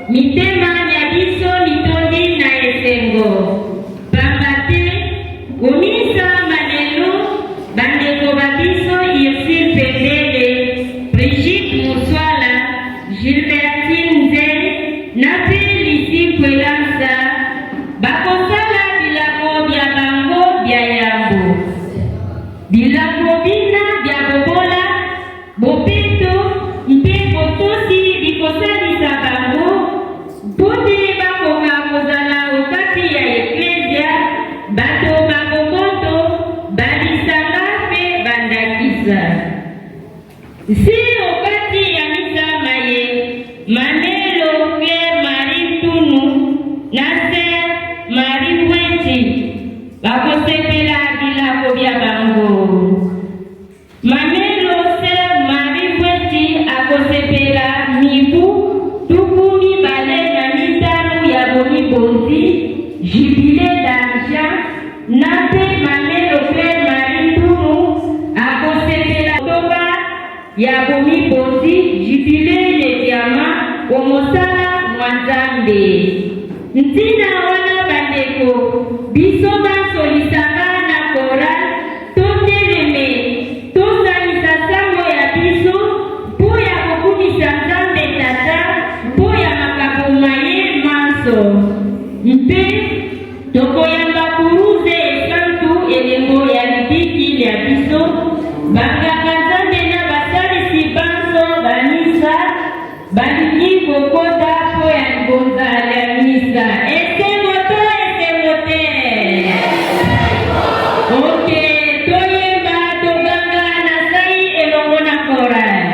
mitema ya biso mitondi na esengo. Pambate, komisa manelo, bandeko babiso Ursule Pendele, Brigitte Muswala, Gilbertine Nze, Nape Lisi Kwelansa, bakosala bilako bya bango bya yambo. Bilako bina bya bobola, bopeto, mpe botosi bikosalisa bango, pote bakoka kozala okati ya eklezia, bato bakokoto, balisanga mpe bandakisa. Si okati ya misa maye, Manelo Claire Marie Tunu, Nasser Marie Bwenti, bakosepela bilako bya bango. Manelo Ser Marie Bwenti akosepela mibu tukumi bale na mitano ya bomi bonzi, jibile d'argent, nape Manelo Claire Marie Tunu akosepela toba ya bomi bonzi, jibile le diamant, komosala mwanzambe. Ntina wana bandeko, biso basolisanga na koral, toteleme, tosalisa sango ya biso, po ya kokumisa Nzambe Tata, po ya makambo maye manso. Mpe, tokoyamba kuruze esantu elembo ya libiki ya biso, bangaka Nzambe na basalisi banso banisa, balingi kokota po ya libonza ya misa. Ok, toyemba toganga na sai elongo na koral.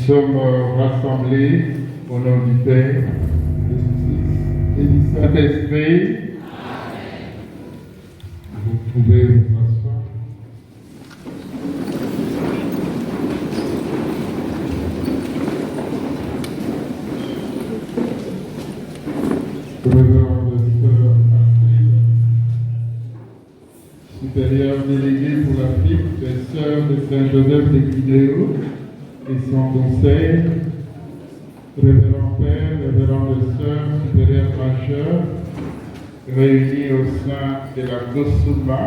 sommes rassemblés au nom du Père, du Fils et du Saint-Esprit. Vous pouvez vous asseoir. Révérende sœur Astrid, supérieure déléguée pour l'Afrique des sœurs de Saint-Joseph de Guinéo et son conseil, révérend Père, révérende sœur, supérieure majeure, réunis au sein de la Kosuma,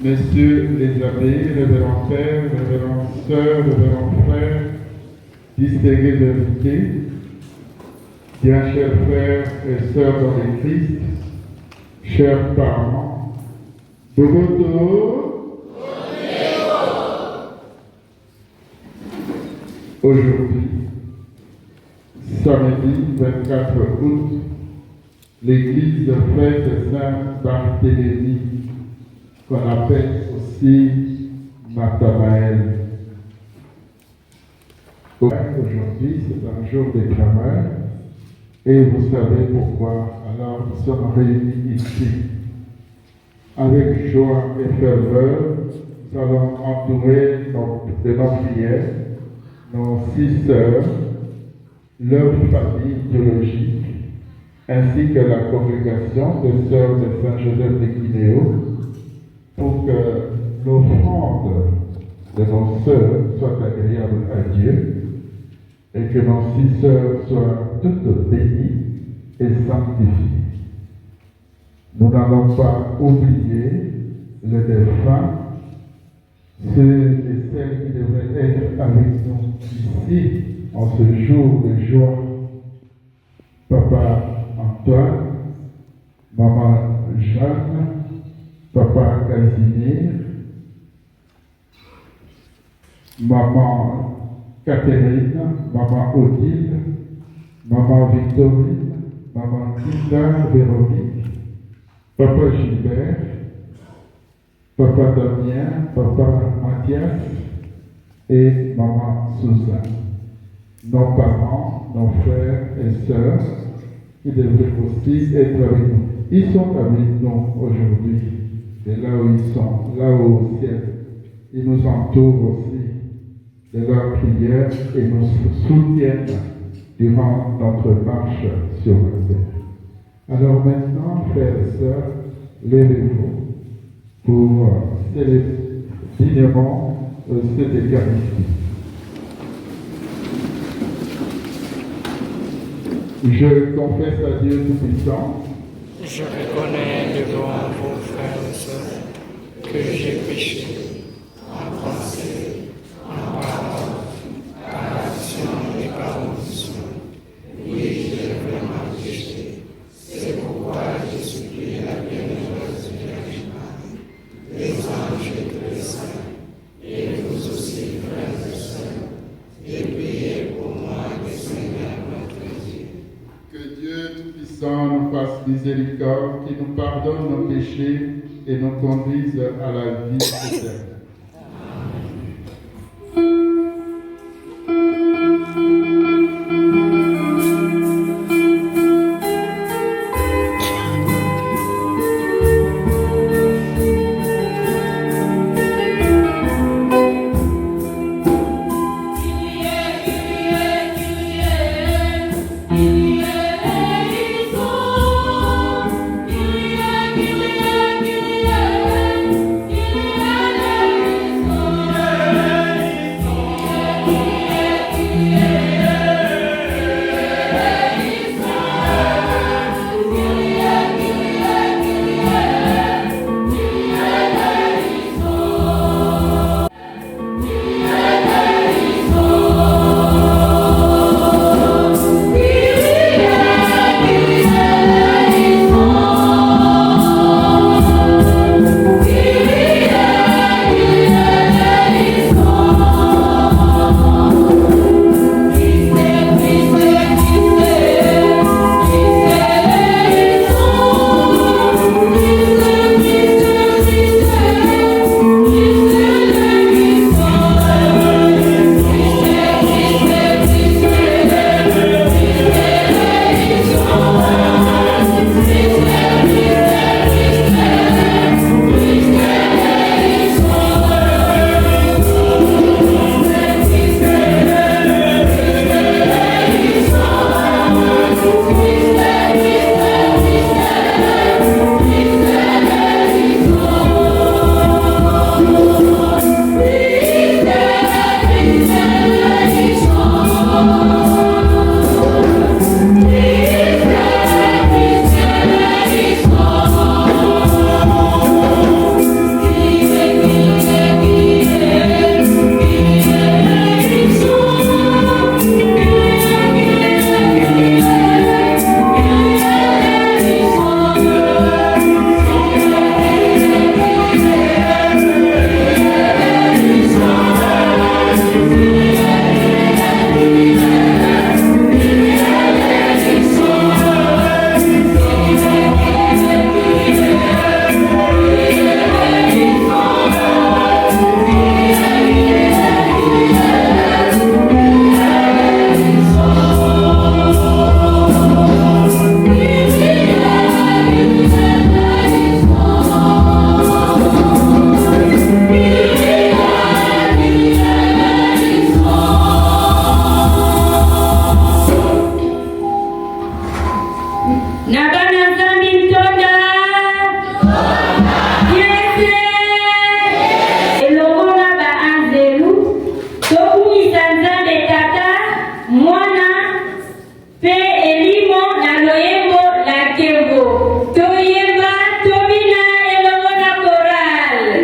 messieurs les abbés, révérend Père, révérend sœur, révérend frère, distingués invités, bien chers frères et sœurs dans le Christ, chers parents, Bogoto. Aujourd'hui, samedi 24 août, l'église fête Saint Barthélemy, qu'on appelle aussi Nathanaël. Aujourd'hui, c'est un jour de travail, et vous savez pourquoi. Alors, nous sommes réunis ici. Avec joie et ferveur, nous allons entourer de nos prières nos 6 sœurs, leur famille biologique, ainsi que la congrégation des sœurs de Saint-Joseph de Guinéo, pour que l'offrande de nos sœurs soit agréable à Dieu et que nos 6 sœurs soient toutes bénies et sanctifiées. Nous n'allons pas oublier les défunts, ceux et celles qui devraient être avec nous ici en ce jour de joie. Papa Antoine, maman Jeanne, papa Casimir, maman Catherine, maman Odile, maman Victorine, maman Tita Véronique, papa Gilbert, papa Damien, papa Mathias et maman Suzanne. Nos parents, nos frères et sœurs qui devraient aussi être avec nous. Ils sont avec nous aujourd'hui. Et là où ils sont, là-haut au ciel, ils nous entourent aussi de leurs prières et nous soutiennent durant notre marche sur la terre. Alors maintenant, frères et sœurs, levez-vous pour célébrer dignement cette Eucharistie. Je confesse à Dieu Tout-Puissant. Je reconnais devant vos frères et sœurs que j'ai péché en pensée, en parole, par action et par omission. Oui, j'ai vraiment péché. C'est pourquoi je supplie la bienheureuse Vierge Marie, les anges et tous les saints, et vous aussi, frères et sœurs, et priez pour moi, le Seigneur notre Dieu. Que Dieu Tout-Puissant nous fasse miséricorde, qui nous pardonne nos péchés et nous conduise à la vie éternelle. tokumisa Nzambe Tata, Mwana, pe elimo na loyembo la Nkembo. Toyemba, tobina elongo na chorale.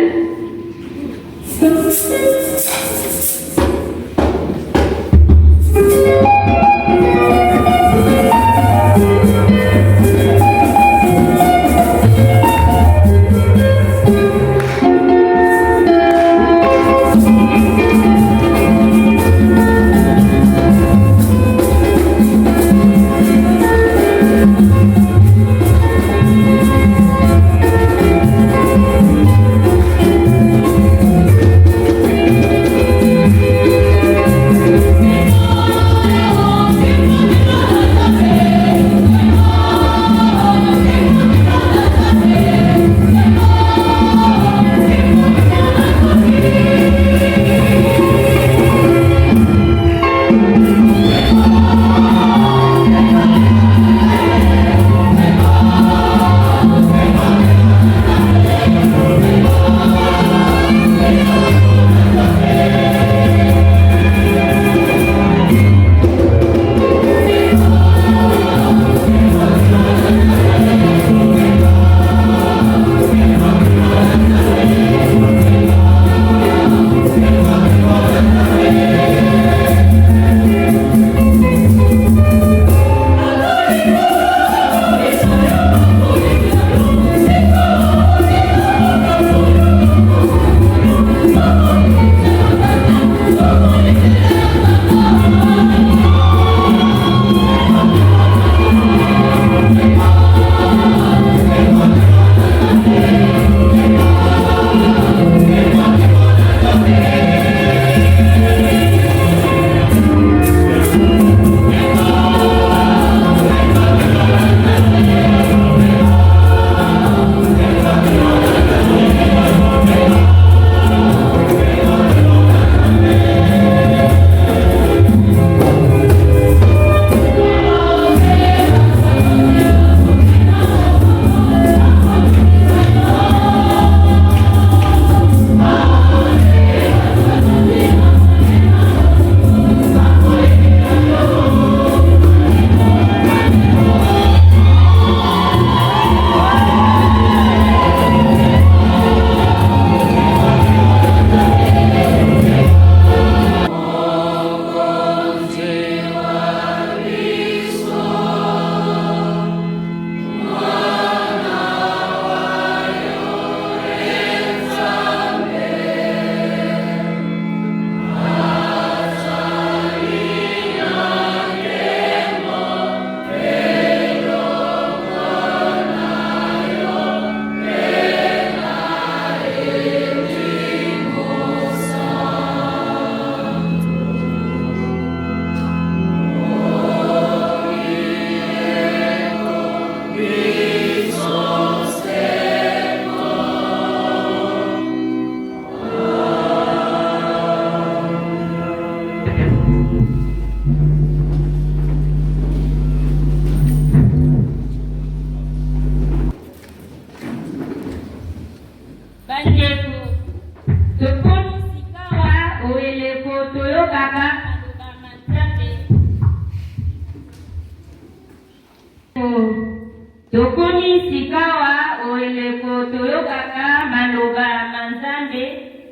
Tokoni sikawa oeleko toyokaka maloba manzambe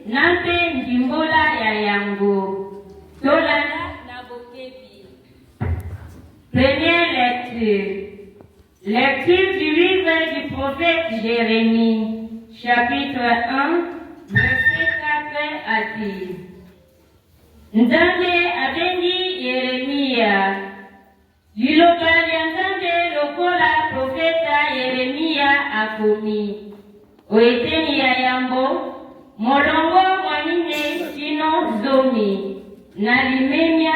nampe ndimbola ya yango. Tolala na bokebi. Première lecture. Lecture du livre du prophète Jérémie, chapitre 1, verset 4 à 10. Nzambe abendi Yeremia. Liloba lya Nzambe lokola profeta Yeremia akomi. Oeteni ya yambo, molongo mwanine sino zomi. Na limemia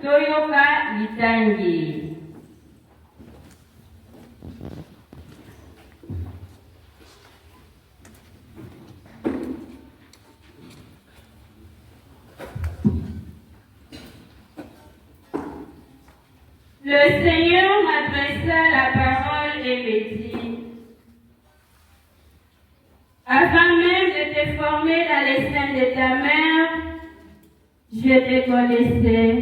toyoka litangi. Le Seigneur m'adressa la parole et me dit: avant même de te former dans les seins de ta mère, je te connaissais.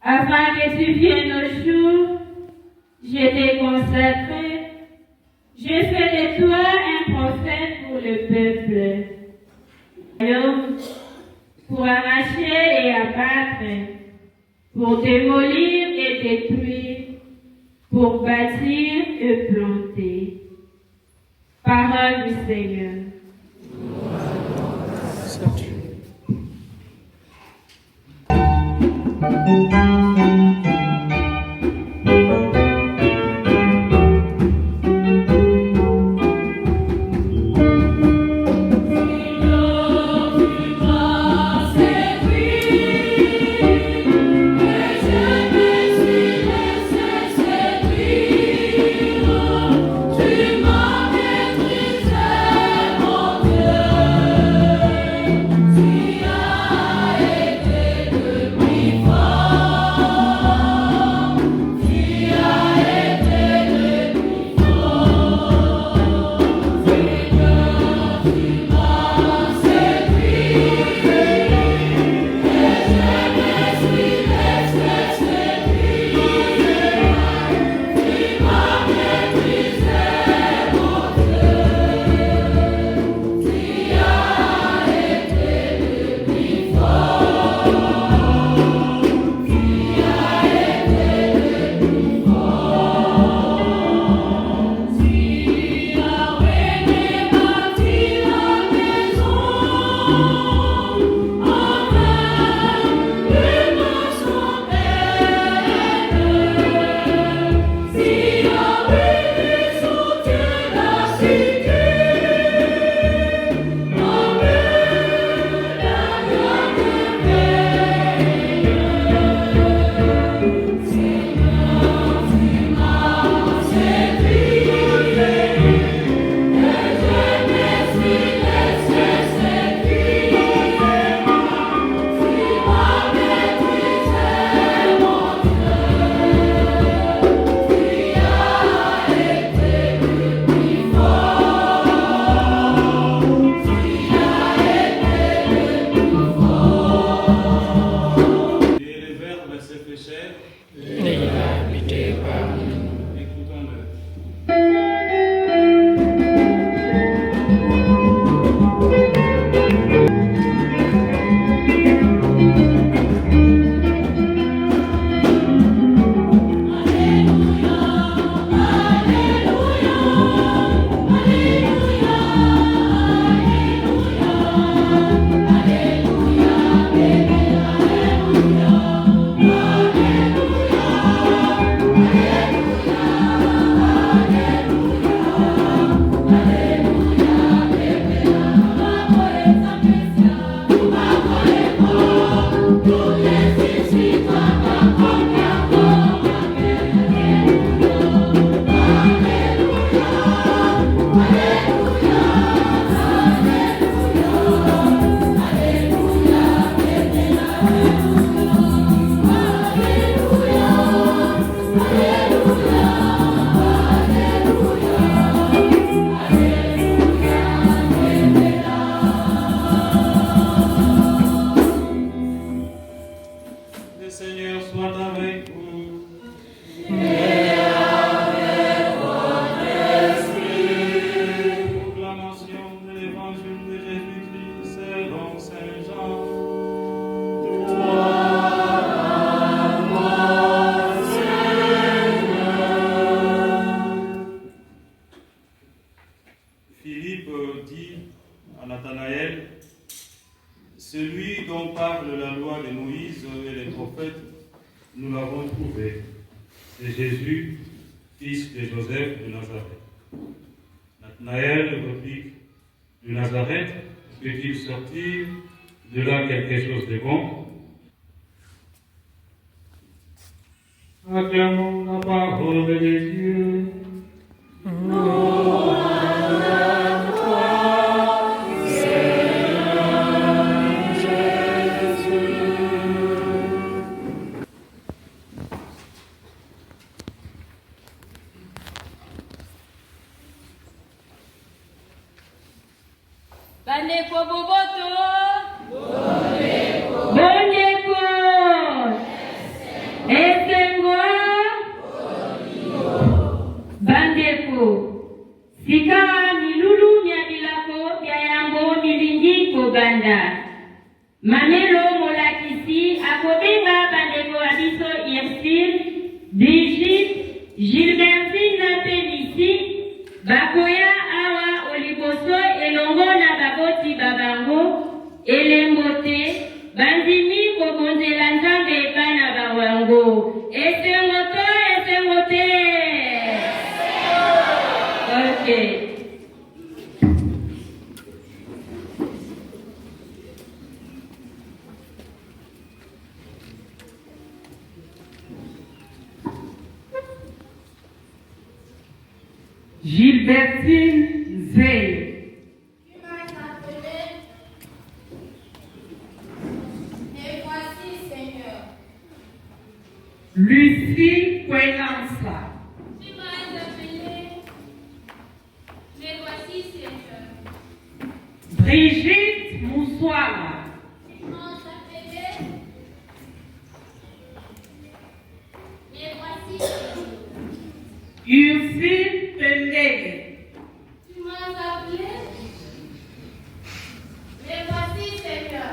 Afin que tu viennes au jour, je t'ai consacré. Je fais de toi un prophète pour le peuple. Pour arracher et abattre, pour démolir et détruire, pour bâtir et planter. Parole du Seigneur. Acclamons la parole de Dieu. Bandeko Boboto. kobonzela Nzambe epai na bango. Esengo te. Ok. Gilbertine Zey. Tu m'as appelé, et voici, Seigneur. Lucie Kwelansa. Tu m'as appelé, mais voici, Seigneur. Brigitte Moussoala. Tu m'as appelé, mais voici, Seigneur. Ursule Pendege. Tu m'as appelé, mais voici, Seigneur.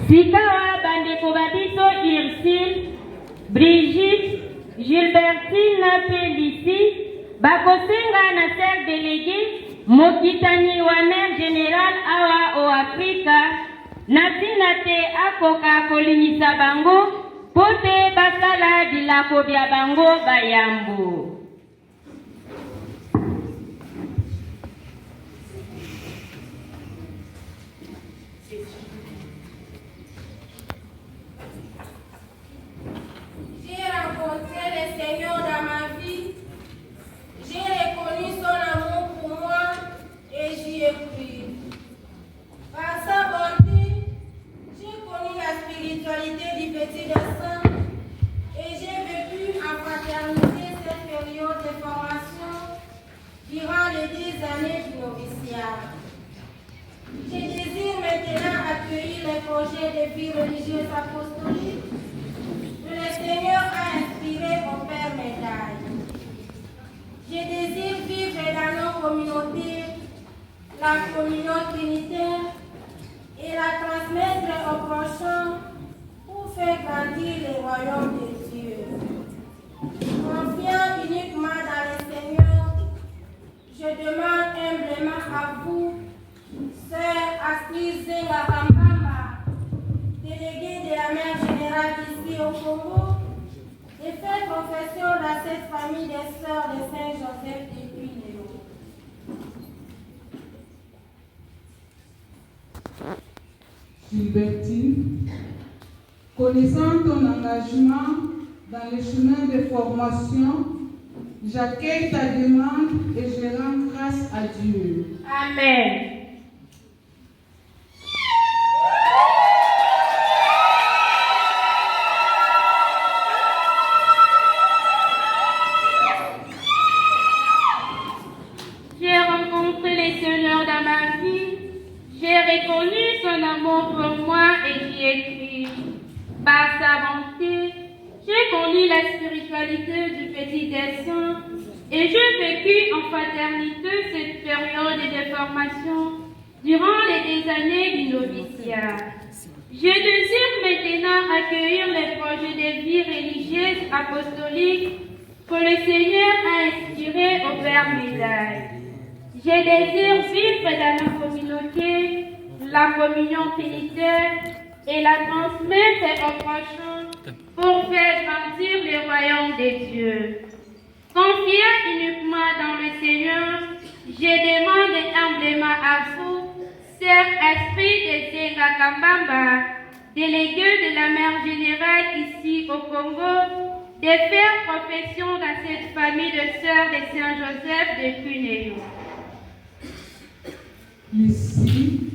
Sikawa bandeko babiso Ursule, Brigitte, Gilbertine na Lucie bakosenga na ser délégué mokitani wa maire général awa o Afrika na ntina te akoka kolimisa bango po te basala bilako bya bango bayambo. J'ai rencontré le Seigneur dans ma vie. J'ai reconnu son amour pour moi et j'y ai cru. Par sa bonté, j'ai connu la spiritualité du petit destin et j'ai vécu en fraternité cette période de formation durant les 10 années du noviciat. Je désire maintenant accueillir les projets de vie religieuse apostolique que le Seigneur a inspiré au Père Médaille. Je désire vivre dans nos communautés la communion trinitaire et la transmettre aux prochains pour faire grandir le royaume de Dieu. Confiant uniquement dans le Seigneur, je demande humblement à vous, Sœur Astrid Zenga Rambamba, déléguée de la mère générale ici au Congo, de faire confession dans cette famille des sœurs de Saint-Joseph de Puy-Léo. Gilbertine, connaissant ton engagement dans le chemin de formation, j'accueille ta demande et je rends grâce à Dieu. Amen. J'ai rencontré le Seigneur dans ma vie. J'ai reconnu son amour pour moi et j'y ai cru. Par sa bonté, j'ai connu la spiritualité du petit dessin et j'ai vécu en fraternité cette période de formation durant les années du noviciat. Je désire maintenant accueillir les projets de vie religieuse apostolique que le Seigneur a inspirés au Père Médaille. Je désire vivre dans la communauté, la communion trinitaire et la transmettre aux prochains pour faire grandir le royaume de Dieu. Confiant uniquement dans le Seigneur, je demande humblement à vous, Sœur Esprit de Zenga Kambamba, délégué de la mère générale ici au Congo, de faire profession dans cette famille de sœurs de Saint-Joseph de Cunéo. Ici,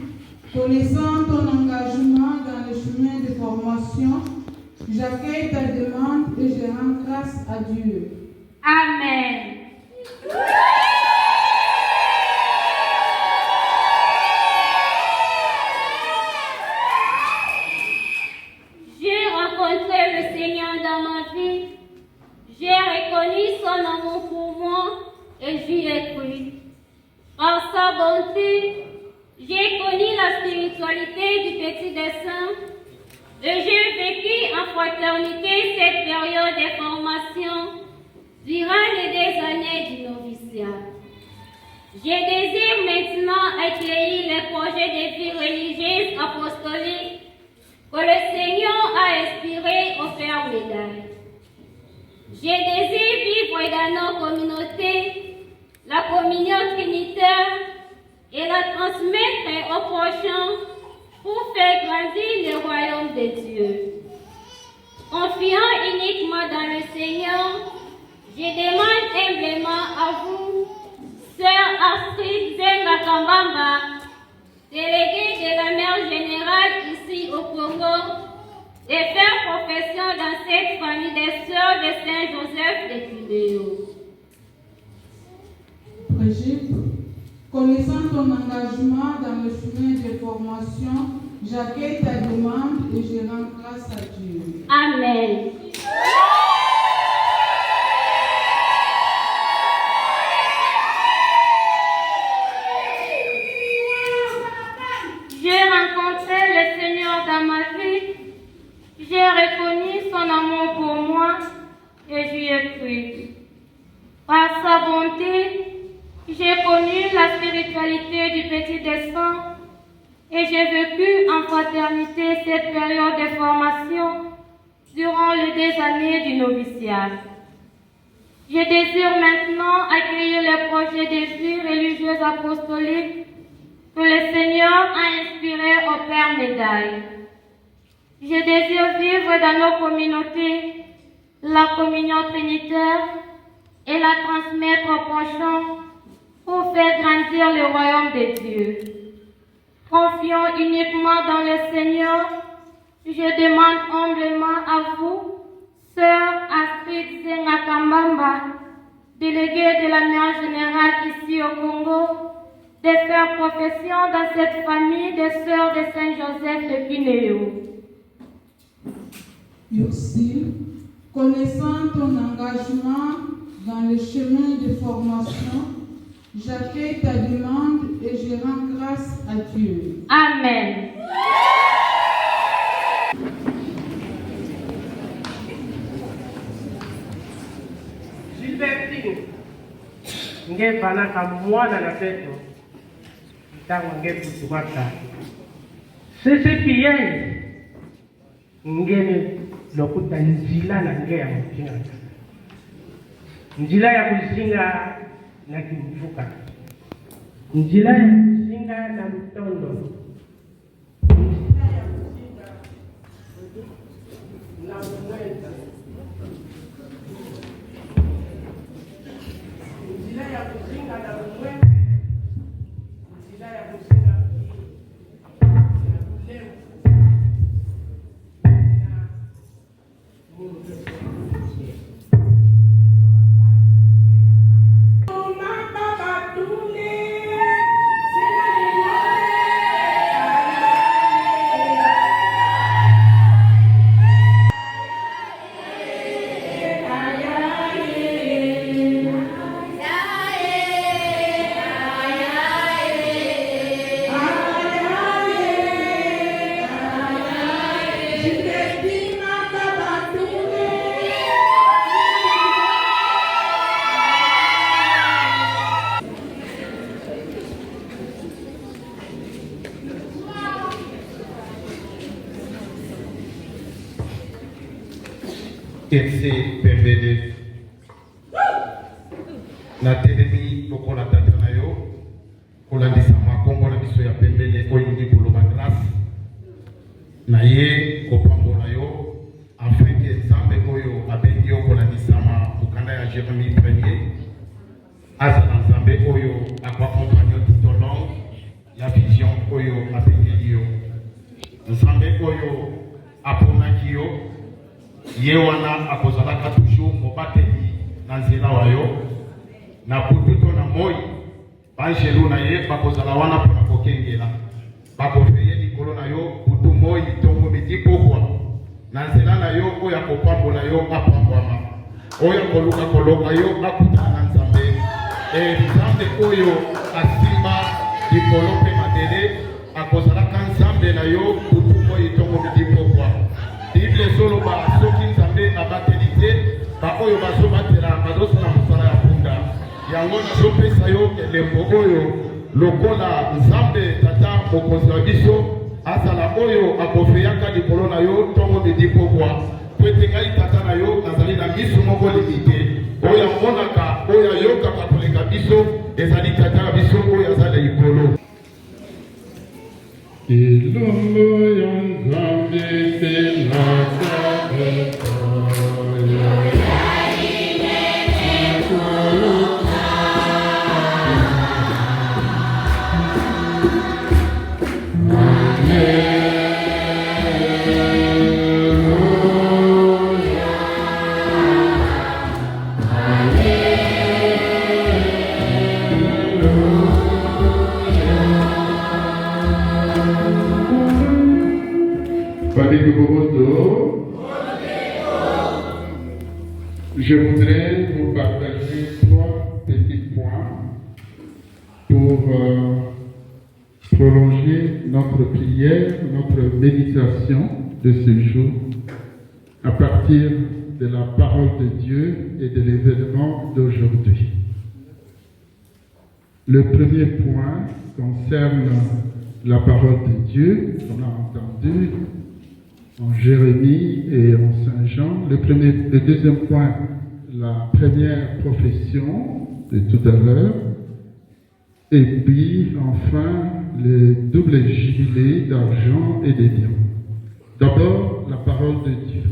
connaissant ton engagement dans le chemin de formation, j'accueille ta demande et je rends grâce à Dieu. Amen. J'ai rencontré le Seigneur dans ma vie. J'ai reconnu son amour pour moi et j'y ai cru. Par sa bonté, j'ai connu la spiritualité du petit dessin et j'ai vécu en fraternité cette période de formation durant les 2 années du noviciat. Je désire maintenant accueillir les projets de vie religieuse apostolique que le Seigneur a inspirés au Père Médaille. Je désire vivre dans nos communautés la communion trinitaire et la transmettre aux prochains pour faire grandir le royaume de Dieu. Confiant uniquement dans le Seigneur, je demande humblement à vous, Sœur Astrid Zenga Kambamba, déléguée de la mère générale ici au Congo, de faire profession dans cette famille des sœurs de Saint-Joseph de Cunéo. Brigitte, connaissant ton engagement dans le chemin de formation, j'accueille ta demande et je rends grâce à Dieu. Amen. J'ai rencontré le Seigneur dans ma vie. J'ai reconnu son amour pour moi et j'y ai cru. Par sa bonté, j'ai connu la spiritualité du petit dessin et j'ai vécu en fraternité cette période de formation durant les 2 années du noviciat. Je désire maintenant accueillir les projets de vie religieuse apostolique que le Seigneur a inspirés au Père Médaille. Je désire vivre dans nos communautés la communion trinitaire et la transmettre aux prochains pour faire grandir le royaume de Dieu. Confiant uniquement dans le Seigneur, je demande humblement à vous, Sœur Astrid Zenga Kambamba, déléguée de la mère générale ici au Congo, de faire profession dans cette famille des sœurs de Saint-Joseph de Cunéo. Ursule, connaissant ton engagement dans le chemin de formation, j'accueille ta demande et je rends grâce à Dieu. Amen. Gilbertine, nge banaka mwana na peto, ntango nge kutumaka. Sese piye, ngene lokuta njila na nge ya mkinga. Njila ya kuzinga na kimfuka. Njila ya kuzinga na mtondo. Njila ya kuzinga na mwenda. Etse pembele na telemi lokola tata na yo kolandisa makombo na biso ya pembele oyo ngi koloba grâce na ye kopambola yo afin ke nzambe oyo abengi yo kolandisama mokanda ya Jérémie 1er azala nzambe oyo akoakompagno tout au long ya vision oyo abengeli yo nzambe oyo aponaki yo ye wana akozalaka toujours mobateli na nzela wa yo na butu to na moi banjelu na ye bakozala wana mpona kokengela bakofeye likolo na yo butu moi ntongo midi pokwa na nzela na yo oyo akopambola yo apambwama oyo akoluka koloka yo akutana na nzambe nzambe oyo asimba likolo mpe madele akozalaka nzambe na yo butu moi ntongo midi pokwa Bible solo ba soki nzambe abateli te ba oyo bazobatela bazosala mosala ya punda yango nazopesa yo elembo oyo lokola nzambe tata mokonzi wa biso azala oyo akofeyaka likolo na yo ntongo midi pokwa po ete ngai tata na yo nazali na miso moko limite oyo amonaka oyo ayokaka koleka biso ezali tata ya biso oyo azala likolo Ilombo ya Nzambe pelaka Je voudrais vous partager 3 petits points pour prolonger notre prière, notre méditation de ce jour à partir de la parole de Dieu et de l'événement d'aujourd'hui. Le premier point concerne la parole de Dieu qu'on a entendue en Jérémie et en Saint Jean. Le deuxième point, la première profession de tout à l'heure. Et puis, enfin, le double jubilé d'argent et de diamants. D'abord, la parole de Dieu.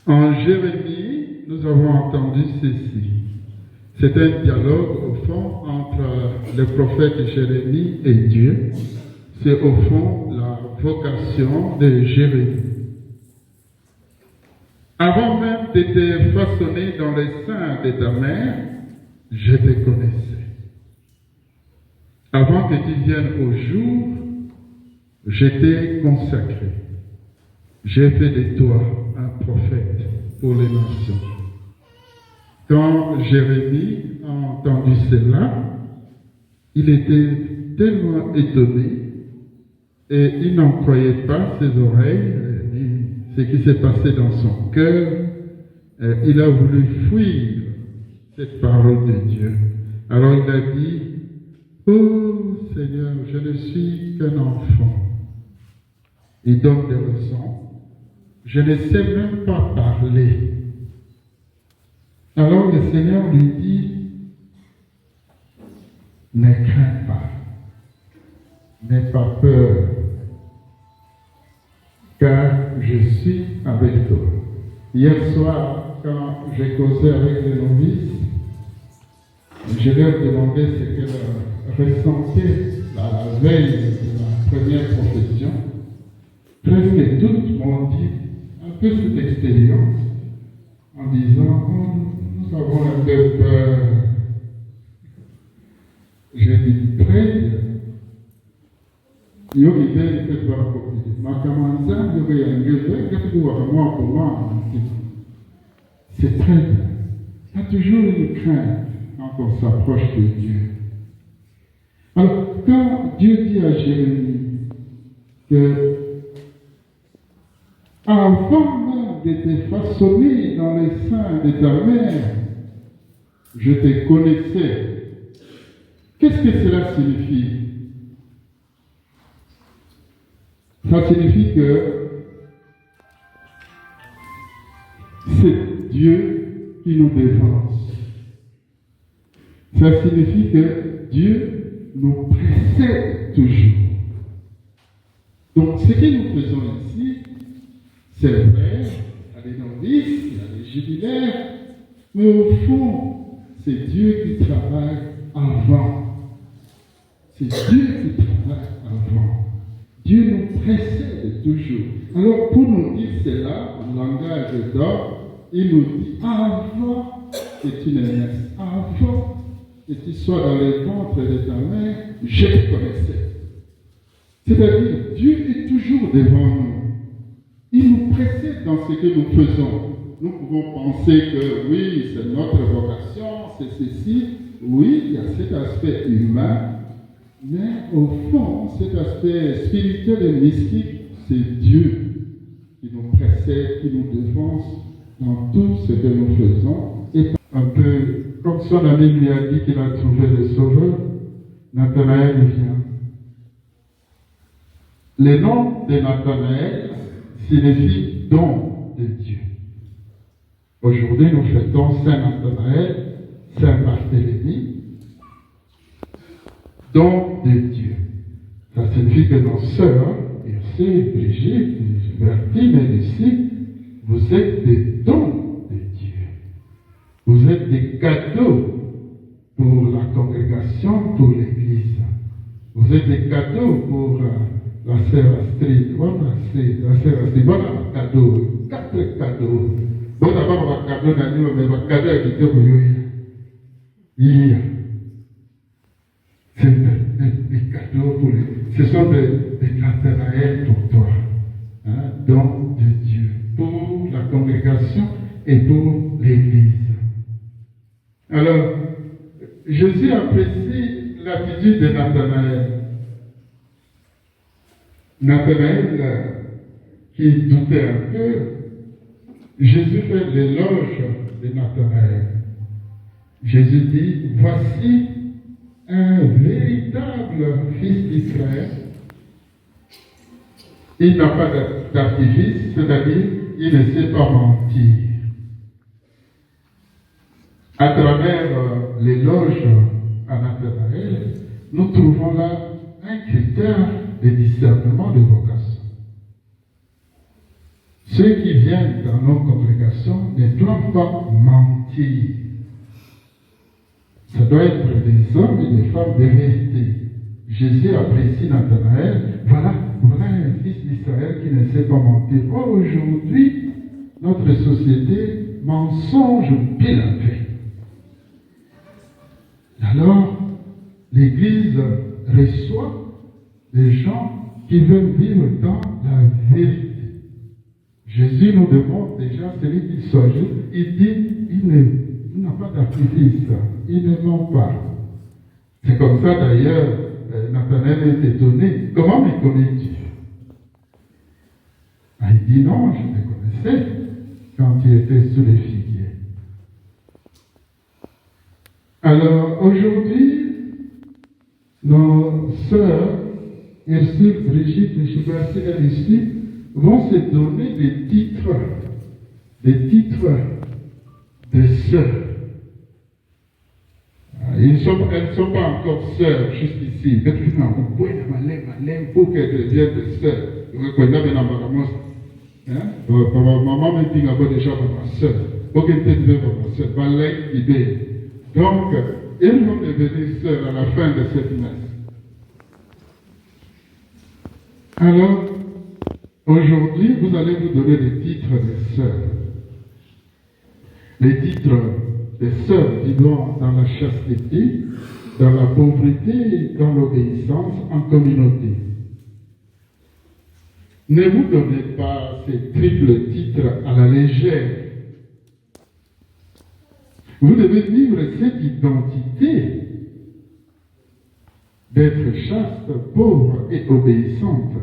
En Jérémie, nous avons entendu ceci. C'est un dialogue, au fond, entre le prophète Jérémie et Dieu. C'est au fond la vocation de Jérémie. Avant même de te façonner dans le sein de ta mère, je te connaissais. Avant que tu viennes au jour, je t'ai consacré. J'ai fait de toi un prophète pour les nations. Quand Jérémie a entendu cela, il était tellement étonné et il n'en croyait pas ses oreilles, ce qui s'est passé dans son cœur. Il a voulu fuir cette parole de Dieu. Alors il a dit, « Oh Seigneur, je ne suis qu'un enfant. » Il donne des leçons. Je ne sais même pas parler. Alors le Seigneur lui dit, « Ne crains pas, n'aie pas peur, car je suis avec toi. » Hier soir, quand j'ai causé avec les novices, je leur demandais ce qu'elles ressentaient la veille de la première profession. Presque toutes m'ont dit un peu cette expérience en disant nous avons un peu peur. J'ai dit très bien. Yo idée de faire la copie. Ma camarade, je vais en gueuler, je vais moi pour moi. C'est très bien. Il y a toujours une crainte quand on s'approche de Dieu. Alors, quand Dieu dit à Jérémie que avant même de te façonner dans les seins de ta mère, je te connaissais. Qu'est-ce que cela signifie? Ça signifie que c'est Dieu qui nous dévance. Ça signifie que Dieu nous précède toujours. Donc, ce que nous faisons ici, c'est vrai, il y a des novices, il y a des jubilaires, mais au fond, c'est Dieu qui travaille avant. C'est Dieu qui travaille avant. Dieu nous précède toujours. Alors, pour nous dire cela, en langage d'or, il nous dit avant que tu ne naisses, avant que tu sois dans le ventre de ta mère, je te connaissais. C'est-à-dire, Dieu est toujours devant nous. Il nous précède dans ce que nous faisons. Nous pouvons penser que oui, c'est notre vocation, c'est ceci. Oui, il y a cet aspect humain. Mais au fond, cet aspect spirituel et mystique, c'est Dieu qui nous précède, qui nous défense dans tout ce que nous faisons. Et un peu comme son ami lui a dit qu'il a trouvé le Sauveur, Nathanaël vient. Le nom de Nathanaël signifie don de Dieu. Aujourd'hui, nous fêtons Saint Nathanaël, Saint Barthélemy, don de Dieu. Ça signifie que nos sœurs, Ursule, Brigitte, Bertine et Lucie, vous êtes des dons de Dieu. Vous êtes des cadeaux pour la congrégation, pour l'Église. Vous êtes des cadeaux pour la sœur Astrid. Voilà, c'est la sœur Astrid. Voilà un cadeau. 4 cadeaux. Bon, d'abord, on va cadeau d'année, mais on va cadeau avec Dieu. Il y a. C'est des cadeaux pour les. Ce sont des Nathanaël pour toi. Hein, don de Dieu. Pour la congrégation et pour l'Église. Alors, Jésus apprécie l'attitude de Nathanaël. Nathanaël, qui doutait un peu, Jésus fait l'éloge de Nathanaël. Jésus dit, voici un véritable fils d'Israël. Il n'a pas d'artifice, c'est-à-dire il ne sait pas mentir. À travers l'éloge à Nathanaël, nous trouvons là un critère de discernement de vocation. Ceux qui viennent dans nos congrégations ne doivent pas mentir. Ça doit être des hommes et des femmes de vérité. Jésus apprécie Nathanaël. Voilà un fils d'Israël qui ne sait pas mentir. Or, aujourd'hui, notre société, mensonge pile à fait. Alors, l'Église reçoit des gens qui veulent vivre dans la vérité. Jésus nous demande déjà, celui qui soit juste, il dit, il n'a pas d'artifice, il ne ment pas. C'est comme ça d'ailleurs, Nathanaël est étonné. Comment me connais-tu? Il dit non, je te connaissais quand tu étais sous les figuiers. Alors aujourd'hui, nos sœurs, Ursule, Brigitte, Michibasi et Lucie, vont se donner des titres de sœurs. Elles ne sont pas encore sœurs jusqu'ici. Pour qu'elles deviennent des sœurs. Hein? Maman me dit d'abord déjà ma soeur. Ok, peut-être ma soeur. Donc, ils vont devenir sœurs à la fin de cette messe. Alors, aujourd'hui, vous allez vous donner les titres des sœurs. Les titres des sœurs vivant dans la chasteté, dans la pauvreté et dans l'obéissance en communauté. Ne vous donnez pas ces triples titres à la légère. Vous devez vivre cette identité d'être chaste, pauvre et obéissante.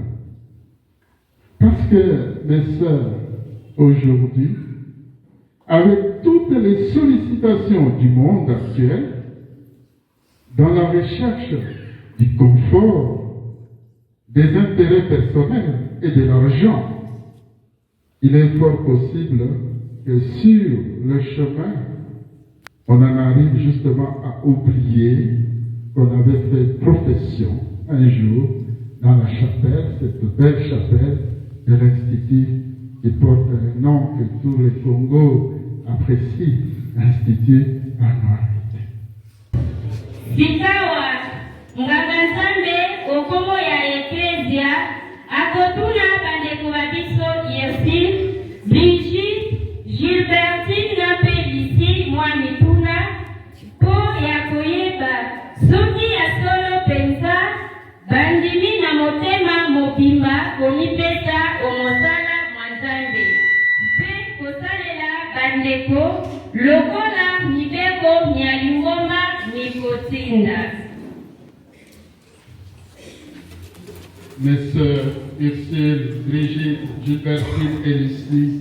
Parce que, mes sœurs, aujourd'hui, avec toutes les sollicitations du monde actuel, dans la recherche du confort, des intérêts personnels et de l'argent, il est fort possible que sur le chemin, on en arrive justement à oublier qu'on avait fait profession un jour dans la chapelle, cette belle chapelle de l'Institut qui porte un nom que tous les Congos apprécient, l'Institut Anuarité. Vikawa, Ngagazambe, Okomo ya Ecclesia, Akotuna bandeko babiso Yersi, Brigitte, Gilbertine Napelisi, Mwamituna, Po ya Koyeba, Soki ya Solo Pensa, Bandimi na Motema Mobimba, Konipesa, Omosala Mwanzambe. Pe Kosalela bandeko, Lokola Mibeko Nyalingoma Nikotinda. Mes sœurs Ursule, Brigitte, Gilbertine et Lucie,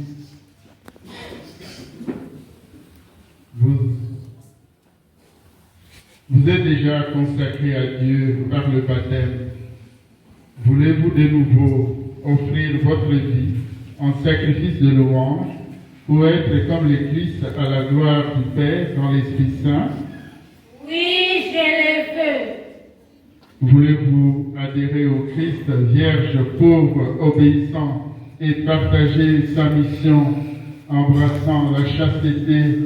vous êtes déjà consacrés à Dieu par le baptême. Voulez-vous de nouveau offrir votre vie en sacrifice de louange pour être comme le Christ à la gloire du Père dans l'Esprit Saint? Oui, je le veux. Voulez-vous adhérer au Christ, vierge, pauvre, obéissant, et partager sa mission, embrassant la chasteté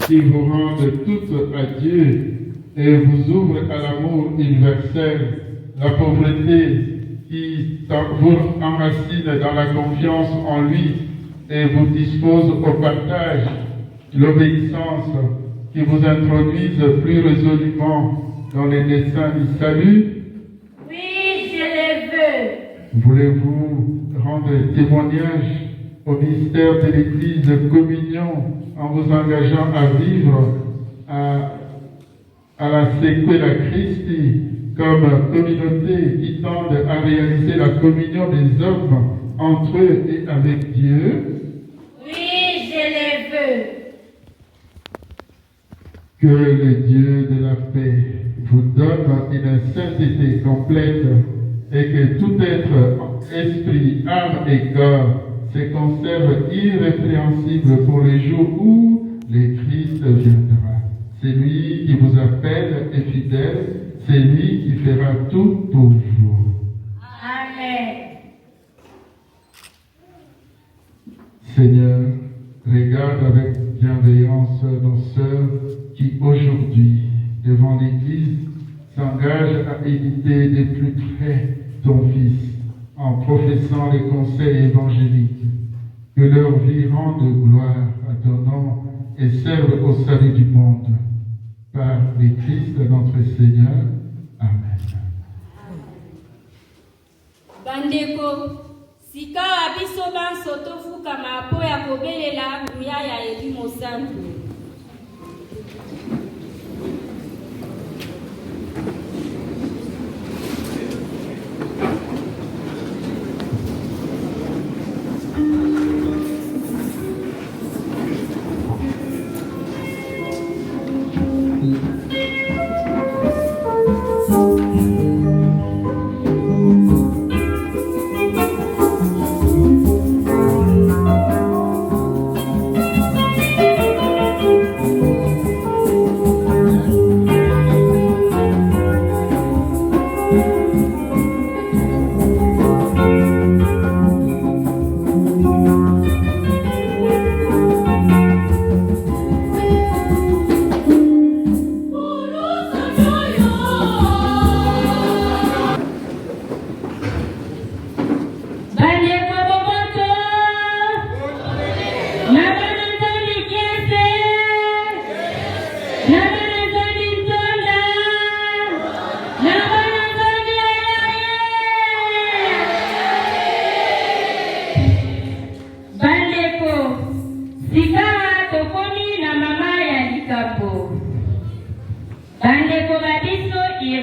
qui vous rend toutes à Dieu et vous ouvre à l'amour universel, la pauvreté qui vous enracine dans la confiance en lui et vous dispose au partage, l'obéissance qui vous introduise plus résolument dans les desseins du salut? Oui, je le veux. Voulez-vous rendre témoignage au mystère de l'Église de communion en vous engageant à vivre à la Sequela Christi comme communauté qui tende à réaliser la communion des hommes entre eux et avec Dieu? Oui, je le veux. Que le Dieu de la paix vous donne une sainteté complète et que tout être, esprit, âme et corps se conserve irrépréhensible pour les jours où le Christ viendra. C'est lui qui vous appelle est fidèle, c'est lui qui fera tout pour vous. Amen. Seigneur, regarde avec bienveillance nos sœurs qui aujourd'hui, devant l'Église, s'engagent à imiter de plus près ton Fils en professant les conseils évangéliques. Que leur vie rende gloire à ton nom et serve au salut du monde. Par le Christ notre Seigneur. Amen. Bandeko, sika abiso banso tofukama po ya kobelela nguya ya elimo santu.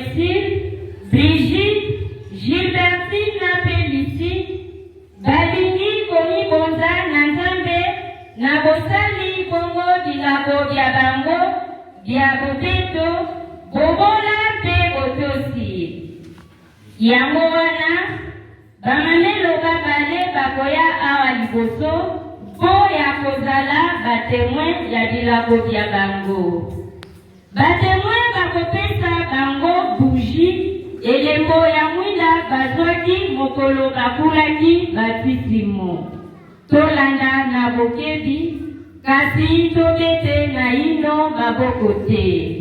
Joycine, Brigitte, Gilbertine Napelici, Balingi Komi Bonza Nanzambe, Nabosali Bongo Bilabo Diabango, Diaboteto, Bobola Pe Botosi. Yango wana, bamamelo babale bakoya awa liboso, po ya kozala batemoin ya bilabo Diabango. Batemoin bakopesa bango bougie, elembo ya mwinda bazwaki mokolo bakulaki batitimo. Tolanda na bokebi, kasi tobete na ino maboko te.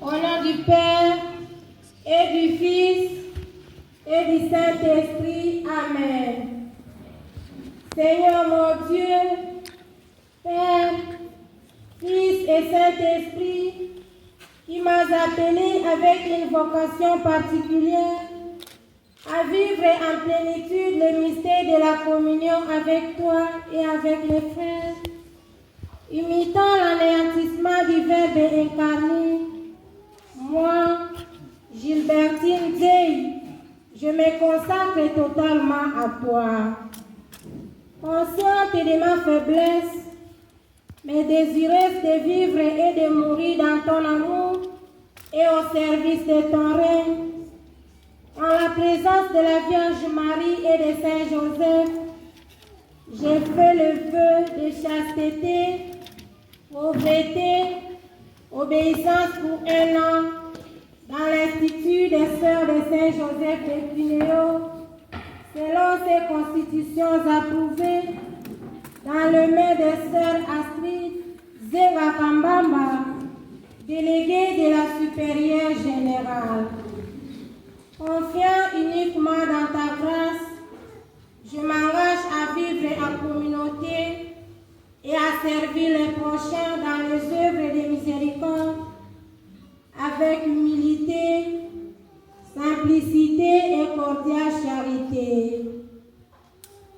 Au nom du Père et du Fils et du Saint-Esprit. Amen. Seigneur mon Dieu, Père, Fils et Saint-Esprit, qui m'as appelé avec une vocation particulière à vivre en plénitude le mystère de la communion avec toi et avec les frères, imitant l'anéantissement du Verbe incarné. Moi, Gilbertine Zey, je me consacre totalement à toi. Consciente de ma faiblesse, mais désireuse de vivre et de mourir dans ton amour et au service de ton règne, en la présence de la Vierge Marie et de Saint Joseph, j'ai fait le vœu de chasteté, pauvreté, obéissance pour 1 an dans l'Institut des Sœurs de Saint-Joseph de Kinéo, selon ses constitutions approuvées dans le main des Sœurs Astrid Zenga Kambamba, déléguée de la supérieure générale. Confiant uniquement dans ta grâce, je m'engage à vivre en communauté et à servir les prochains dans les œuvres de miséricorde avec humilité, simplicité et cordiale charité.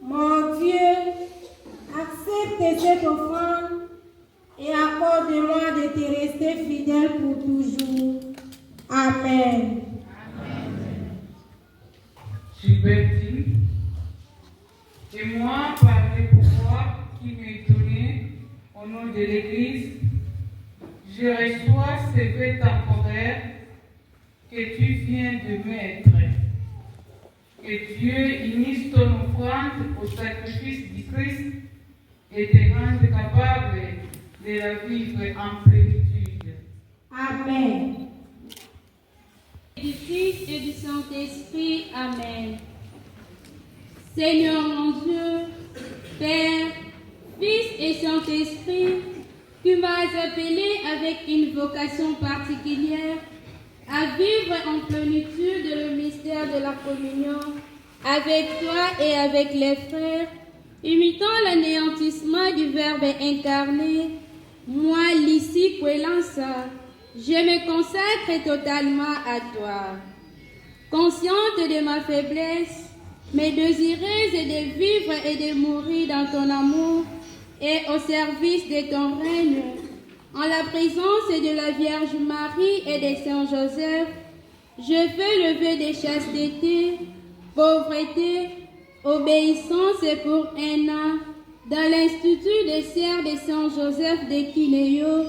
Mon Dieu, accepte cette offrande et accorde-moi de te rester fidèle pour toujours. Amen. Gilbertine, et moi, par le pouvoir qui m'est donné au nom de l'Église, je reçois ce vœu temporaire que tu viens de mettre. Que Dieu unisse ton offrande au sacrifice du Christ et te rende capable de la vivre en plénitude. Amen. Du Fils et du Saint-Esprit. Amen. Seigneur mon Dieu, Père, Fils et Saint-Esprit, tu m'as appelé avec une vocation particulière à vivre en plénitude le mystère de la communion avec toi et avec les frères, imitant l'anéantissement du Verbe incarné. Moi, Lissi Kwelansa, je me consacre totalement à toi. Consciente de ma faiblesse, mais désireuse de vivre et de mourir dans ton amour et au service de ton règne, en la présence de la Vierge Marie et de Saint Joseph, je fais le vœu de chasteté, pauvreté, obéissance pour 1 an dans l'Institut des Sœurs de Saint Joseph de Kinéo,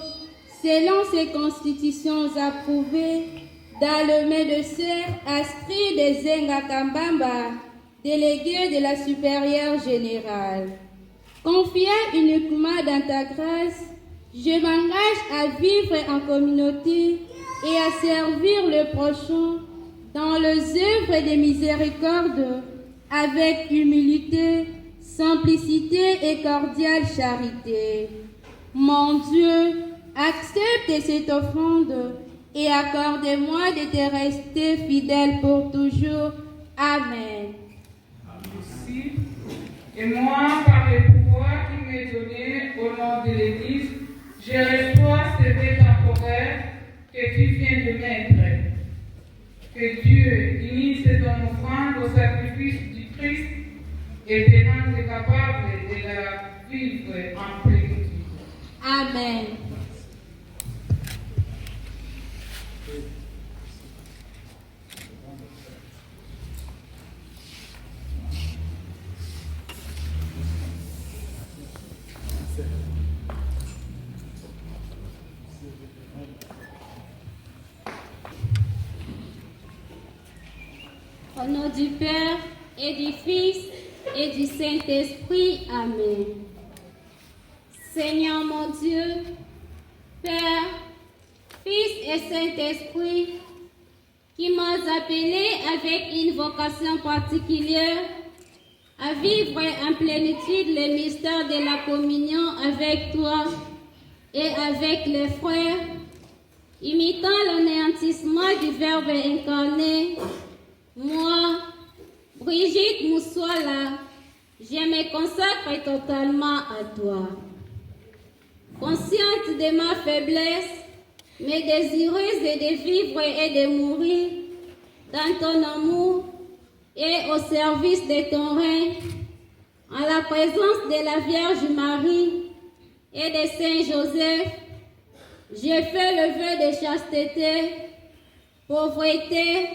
selon ses constitutions approuvées dans le main de Sœur Astrid de Zenga Kambamba, déléguée de la supérieure générale. Confiée uniquement dans ta grâce, je m'engage à vivre en communauté et à servir le prochain dans les œuvres de miséricorde avec humilité, simplicité et cordiale charité. Mon Dieu, Accepte cette offrande et accorde-moi de te rester fidèle pour toujours. Amen. Merci. Et moi, par le pouvoir qui m'est donné au nom de l'Église, je reçois ce vœu temporaire que tu viens de mettre. Que Dieu unisse ton offrande au sacrifice du Christ et te rende capable de la vivre en plénitude. Amen. Au nom du Père et du Fils et du Saint-Esprit. Amen. Seigneur mon Dieu, Père, Fils et Saint-Esprit, qui m'as appelé avec une vocation particulière à vivre en plénitude le mystère de la communion avec toi et avec les frères, imitant l'anéantissement du Verbe incarné. Moi, Brigitte Moussoala, je me consacre totalement à toi. Consciente de ma faiblesse, mais désireuse de vivre et de mourir dans ton amour et au service de ton règne, en la présence de la Vierge Marie et de Saint Joseph, j'ai fait le vœu de chasteté, pauvreté,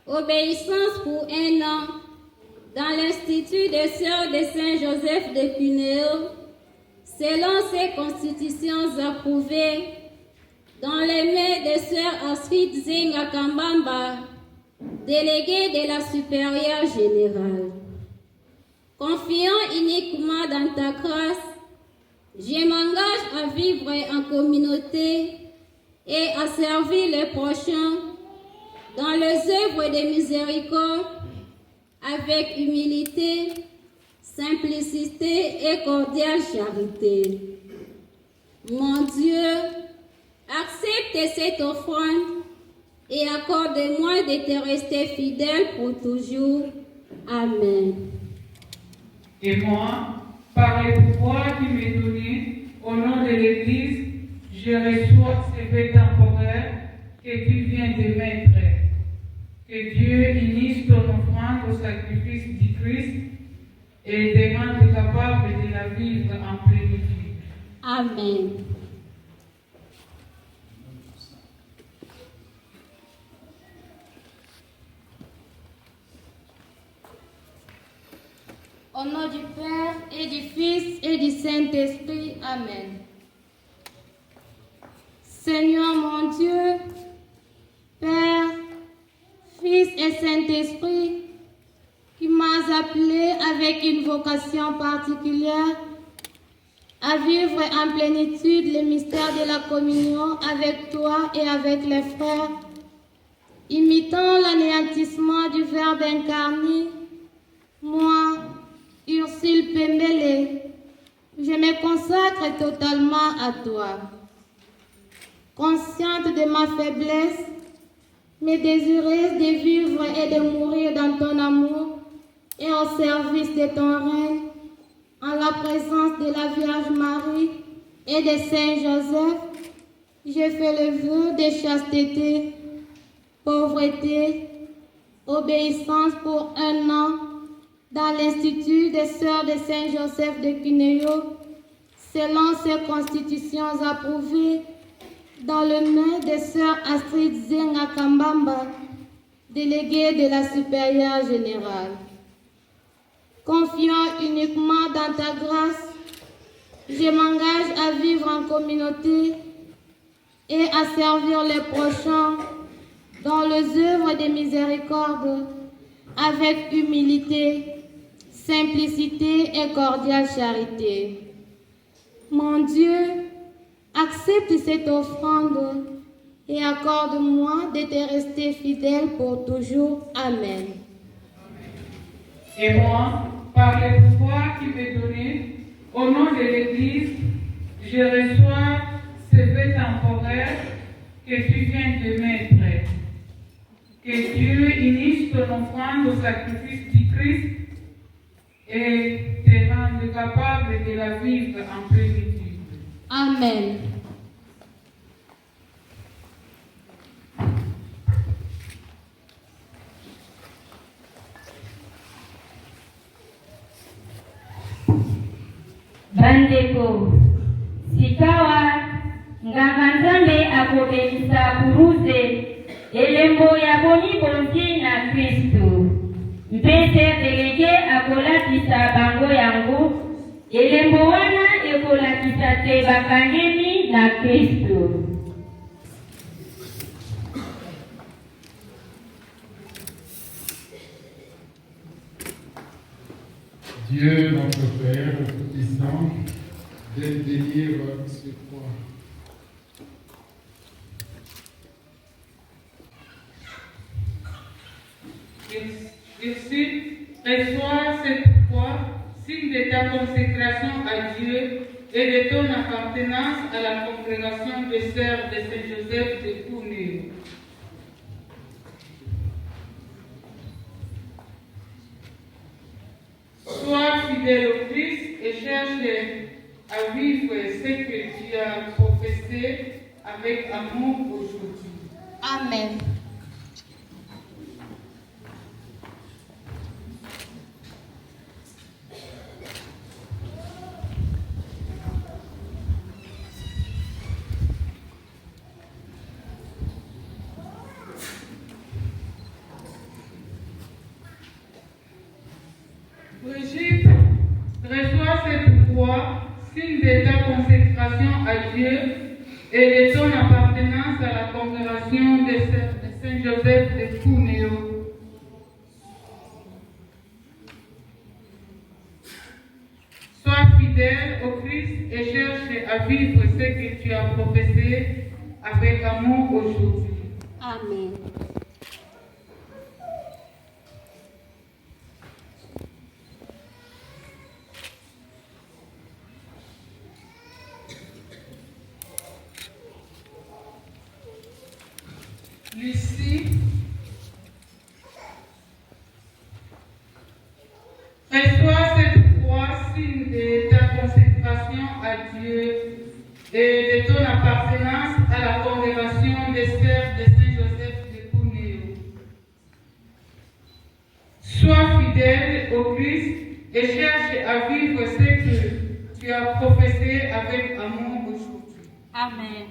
obéissance pour 1 an dans l'Institut des Sœurs de Saint-Joseph de Cunéo, selon ses constitutions approuvées, dans les mains des Sœurs Astrid Zinga Kambamba, déléguée de la supérieure générale. Confiant uniquement dans ta grâce, je m'engage à vivre en communauté et à servir les prochains dans les œuvres de miséricorde, avec humilité, simplicité et cordiale charité. Mon Dieu, accepte cette offrande et accorde-moi de te rester fidèle pour toujours. Amen. Et moi, par le pouvoir qui m'est donné au nom de l'Église, je reçois ce vœu temporaire que tu viens de mettre. Que Dieu unisse ton offrande au sacrifice du Christ et te rende capable de la vivre en plénitude. Amen. Au nom du Père et du Fils et du Saint-Esprit. Amen. Seigneur mon Dieu, Père, Fils et Saint-Esprit, qui m'as appelé avec une vocation particulière à vivre en plénitude le mystère de la communion avec toi et avec les frères, imitant l'anéantissement du Verbe incarné, moi, Ursule Pembele, je me consacre totalement à toi. Consciente de ma faiblesse, mais désireuse de vivre et de mourir dans ton amour et au service de ton règne, en la présence de la Vierge Marie et de Saint Joseph, je fais le vœu de chasteté, pauvreté, obéissance pour 1 an dans l'Institut des Sœurs de Saint Joseph de Cunéo, selon ses constitutions approuvées, dans le nom des Sœurs Astrid Zinga Kambamba, déléguée de la supérieure générale. Confiant uniquement dans ta grâce, je m'engage à vivre en communauté et à servir les prochains dans les œuvres de miséricorde avec humilité, simplicité et cordiale charité. Mon Dieu, accepte cette offrande et accorde-moi de te rester fidèle pour toujours. Amen. Et moi, par le pouvoir qui m'est donné, au nom de l'Église, je reçois ce vœu temporaire que tu viens de mettre. Que Dieu unisse ton offrande au sacrifice du Christ et te rende capable de la vivre en plénitude. Amen. Bandeko, sikawa nganga nzambe akobebisa buruze elembo ya boni bonzi na Kristo. Mpese delege akolatisa bango yango, elembo wana ekolatisa te bakangemi na Kristo. Dieu, notre Père Tout-Puissant, viens bénir ce croix. Ici, reçois cette croix, signe de ta consécration à Dieu et de ton appartenance à la congrégation des sœurs de Saint-Joseph de Kounéo. Sois fidèle au Christ et cherche à vivre ce que tu as professé avec amour aujourd'hui. Amen. Brigitte, reçois cette croix, signe de ta consécration à Dieu et de ton appartenance à la congrégation de Saint-Joseph de Kounéo. Sois fidèle au Christ et cherche à vivre ce que tu as professé avec amour aujourd'hui. Amen. Lucie, reçois cette croix, signe de ta consécration à Dieu et de ton appartenance à la congrégation des sœurs de Saint-Joseph de Kounéo. Sois fidèle au Christ et cherche à vivre ce que tu as professé avec amour aujourd'hui. Amen.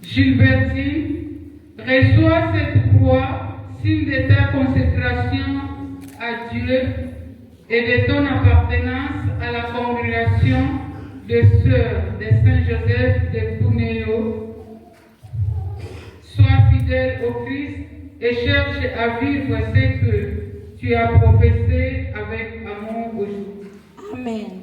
Gilbertine, reçois cette croix, signe de ta consécration à Dieu et de ton appartenance à la congrégation des sœurs de Saint-Joseph de Kounéo. Sois fidèle au Christ et cherche à vivre ce que tu as professé avec amour aujourd'hui. Amen. Amen.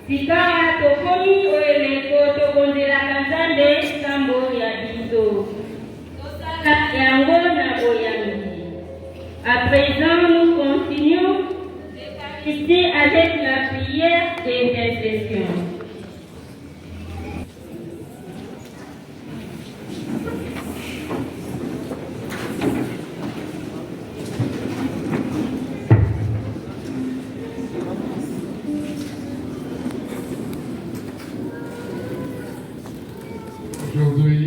Sika tokomi oeleko tokonzelaka Nzambe sambo ya biso. Tosala yango na boyambi. À présent, nous continuons ici avec la prière d'intercession. Aujourd'hui,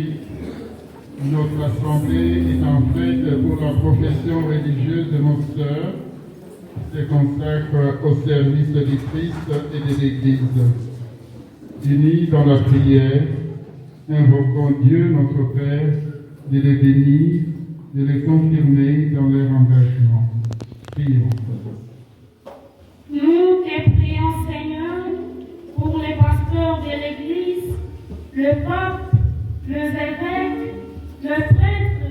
notre assemblée est en fête pour la profession religieuse de nos sœurs, se consacre au service du Christ et de l'Église. Unis dans la prière, invoquons Dieu notre Père de les bénir, de les confirmer dans leur engagement. Prions. Nous te prions, Seigneur, pour les pasteurs de l'Église, le pape, les évêques, le prêtre,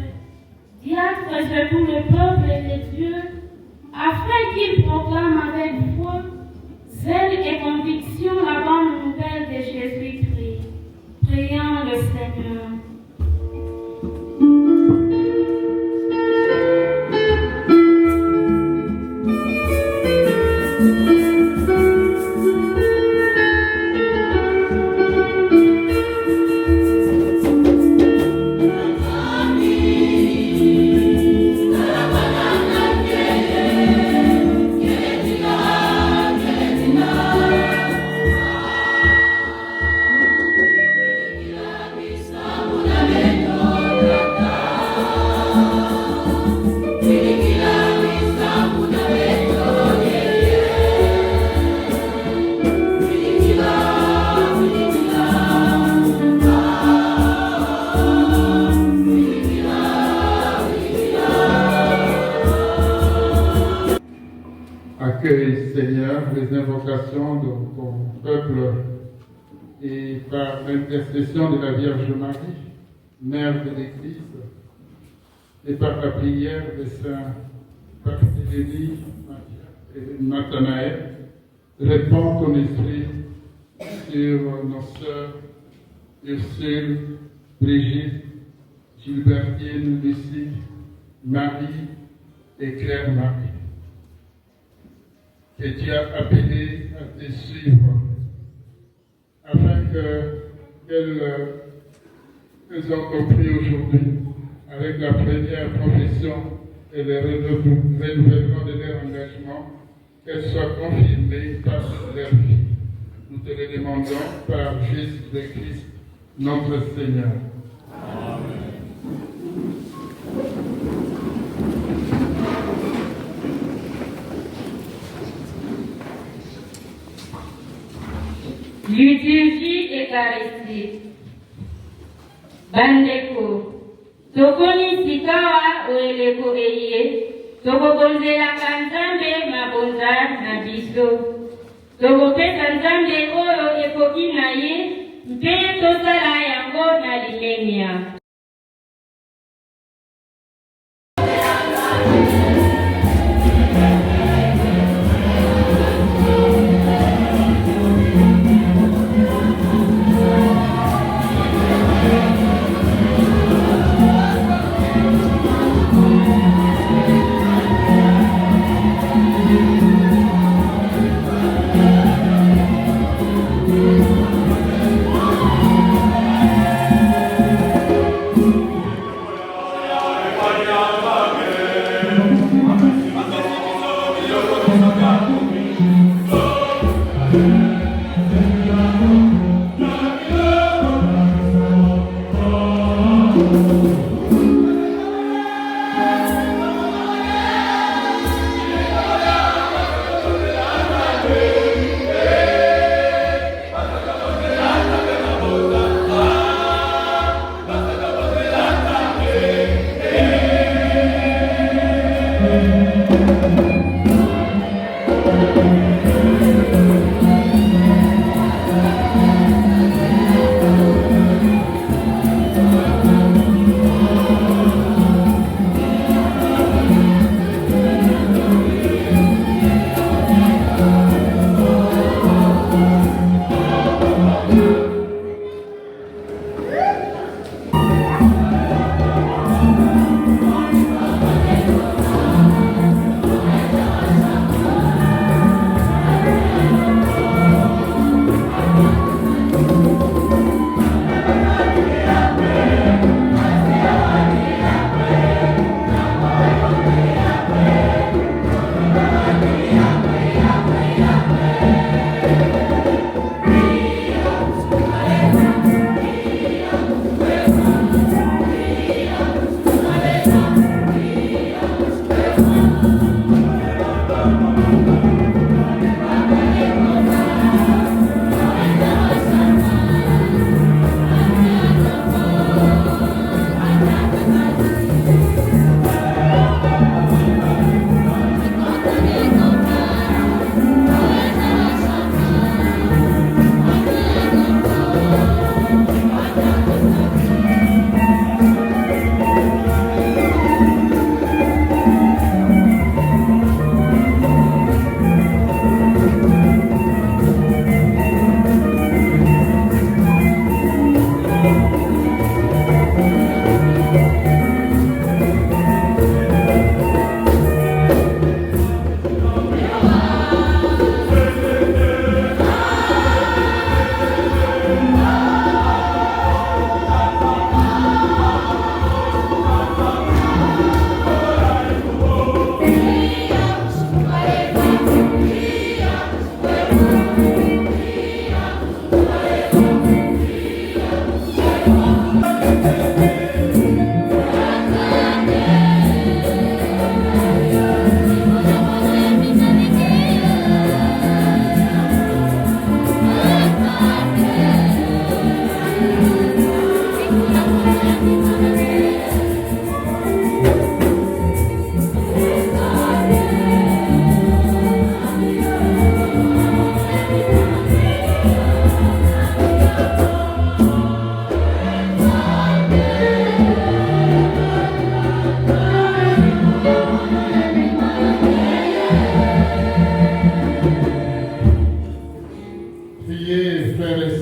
diacres et tout le peuple de Dieu, afin qu'ils proclament avec foi, zèle et conviction la bonne nouvelle de Jésus-Christ. Prions le Seigneur. Accueille, Seigneur, les invocations de ton peuple et par l'intercession de la Vierge Marie, Mère de l'Église, et par la prière de Saint Barthélemy et Nathanaël, répands ton esprit sur nos sœurs Ursule, Brigitte, Gilbertine, Lucie, Marie et Claire-Marie, que tu as appelé à te suivre, afin qu'elles ont compris aujourd'hui, avec la première profession et le renouvellement de leur engagement, qu'elles soient confirmées par leur vie. Nous te le demandons par Jésus-Christ, notre Seigneur. Amen. Liturgie eucharistique. Bandeko. Tokoni sikawa oeleko eye. Tokokonzelaka Nzambe mabonza na biso. Tokopesa Nzambe oyo ekoki na ye, mpe tosala yango na limemia.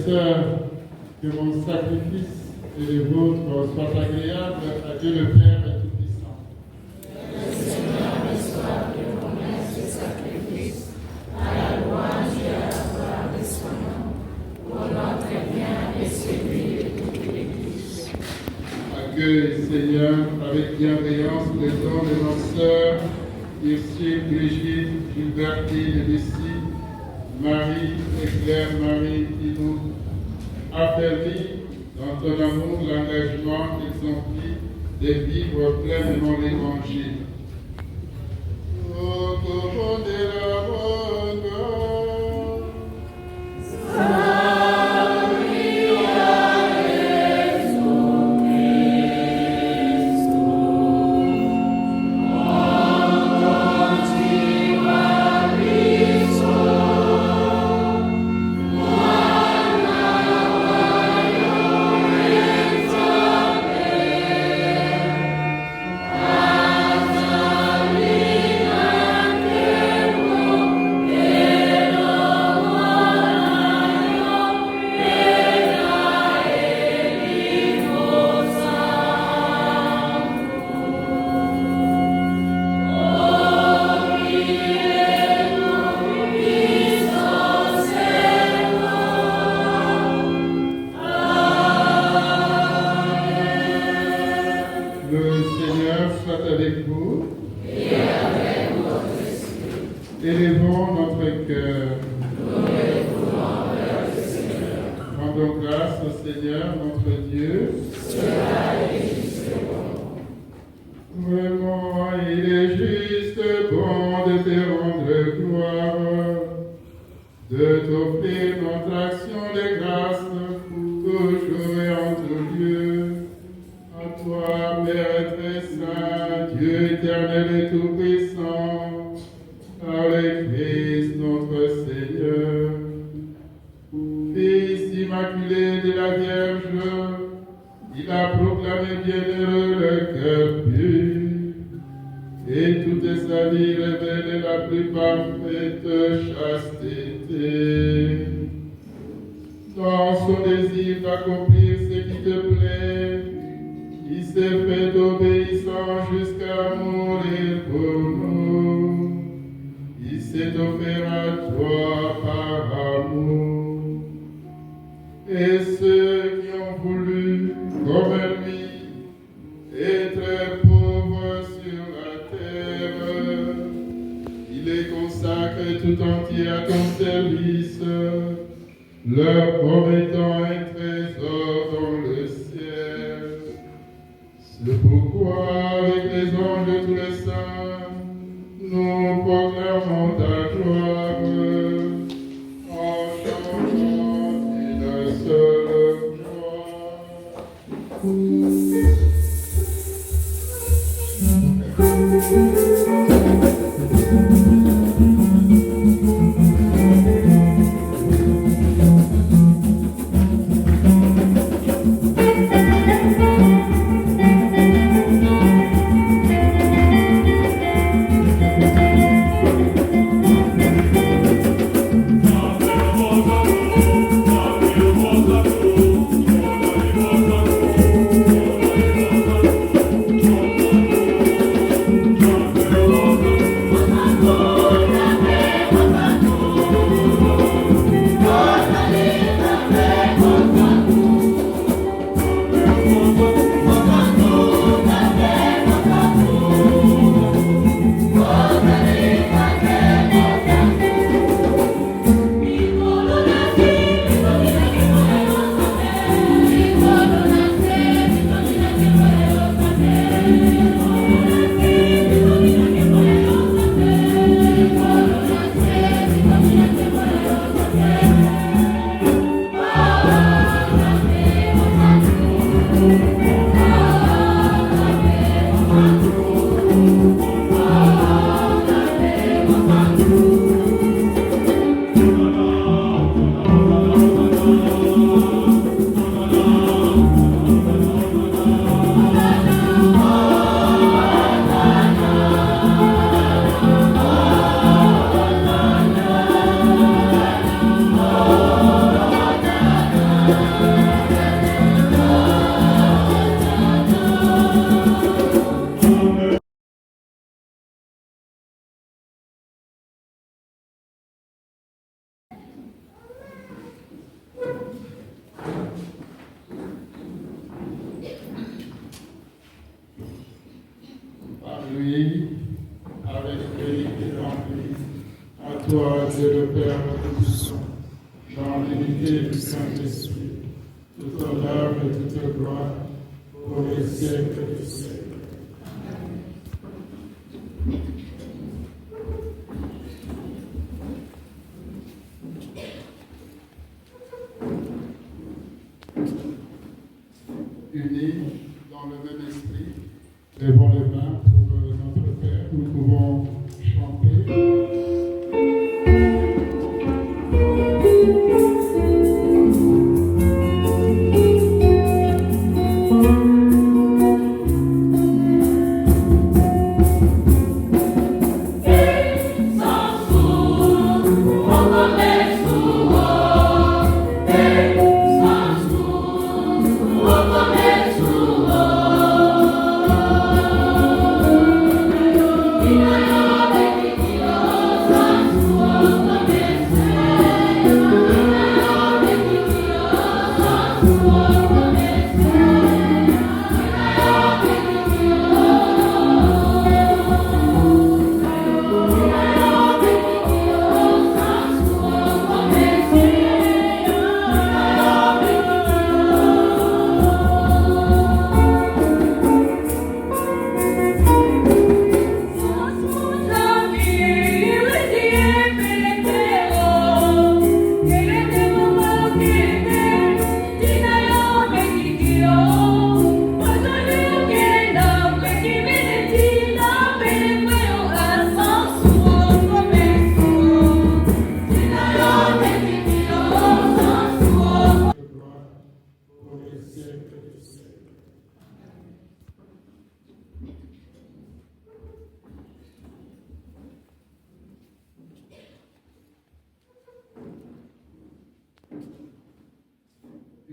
sœurs, que mon sacrifice et les vôtres soient agréables à Dieu le Père Tout-Puissant. Le Seigneur reçoive de promesses et sacrifices à la louange et à la gloire de son nom, pour notre bien et celui de toute l'Église. Accueille, Seigneur, avec bienveillance les dons de nos sœurs, Ursule, Brigitte, Gilbertine et Lucie, Marie et Claire-Marie qui nous affermit dans ton amour l'engagement qu'ils ont pris de vivre pleinement l'Évangile. Au courant de la bonne Élevons notre cœur. Rendons grâce au Seigneur, notre Dieu. Vraiment, il est juste bon de te rendre gloire, de t'offrir notre action de grâce, toujours et en tout lieu. À toi, Père très saint, Dieu éternel et tout-puissant, par le Christ notre Seigneur, Fils immaculé de la Vierge, il a proclamé bienheureux le cœur pur, et toute sa vie révèle la plus parfaite chasteté. Dans son désir d'accomplir ce qui te plaît, il s'est fait obéissant jusqu'à mourir pour nous. Il s'est offert à toi par amour. Et ceux qui ont voulu, comme lui, être pauvres sur la terre, il les consacre tout entier à ton service, leur promettant un trésor dans le ciel. C'est pourquoi, avec les anges de tous les saints, nous proclamons ta gloire en chantant une seule voix. Dieu le Père tous, dans l'unité du Saint-Esprit, toute honneur et toute gloire, pour les siècles des siècles. Unis dans le même esprit, levons les mains pour notre Père, nous pouvons chanter.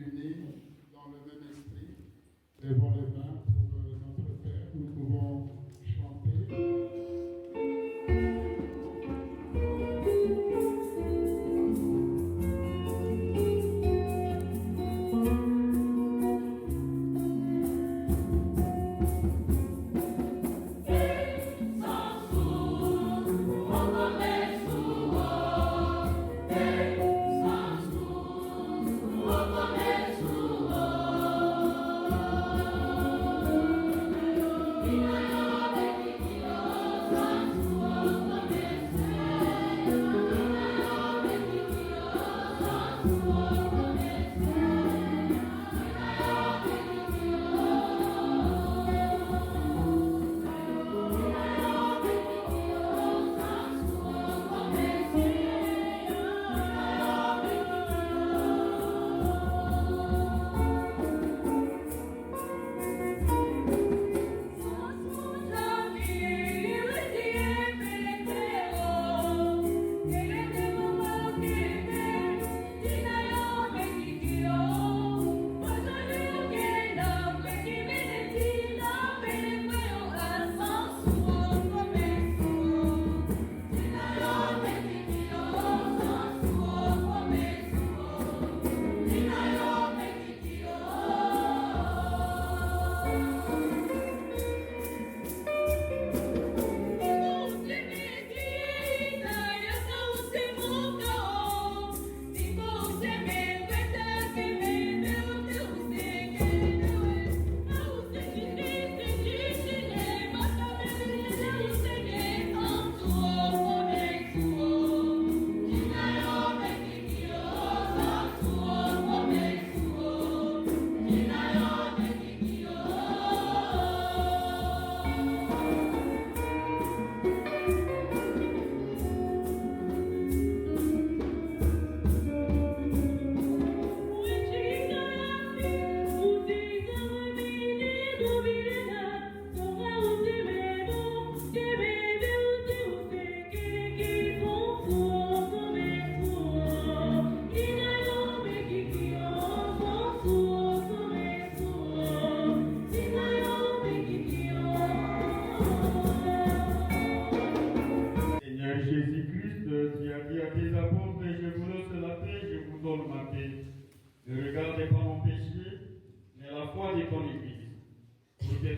Unis dans le même esprit, levons les mains pour notre Père, nous pouvons chanter.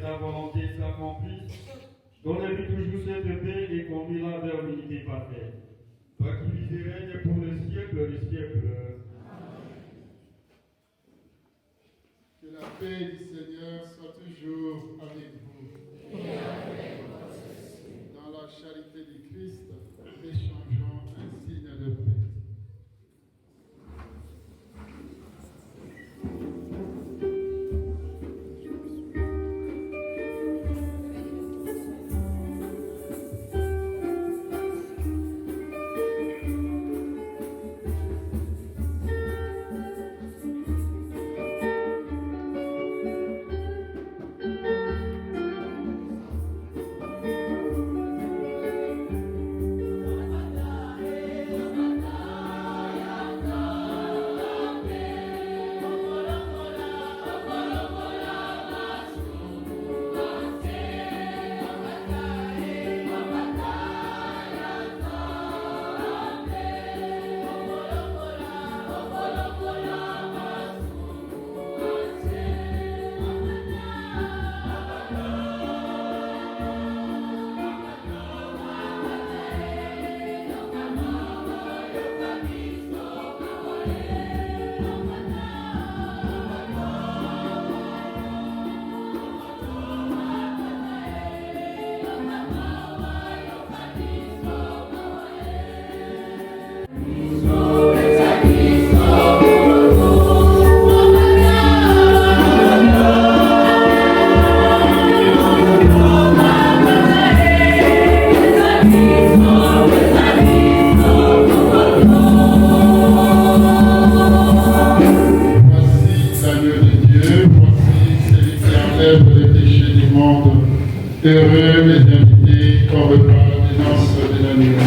ta volonté s'accomplisse. Donne-lui toujours cette paix et conduis-la vers l'unité parfaite. toi qui vis et règnes pour le siècle des siècles. Que la paix du Seigneur soit toujours avec vous. Et avec votre esprit. Dans la charité du Christ, échangeons un signe de paix. Heureux les invités au repas des noces de la nuit.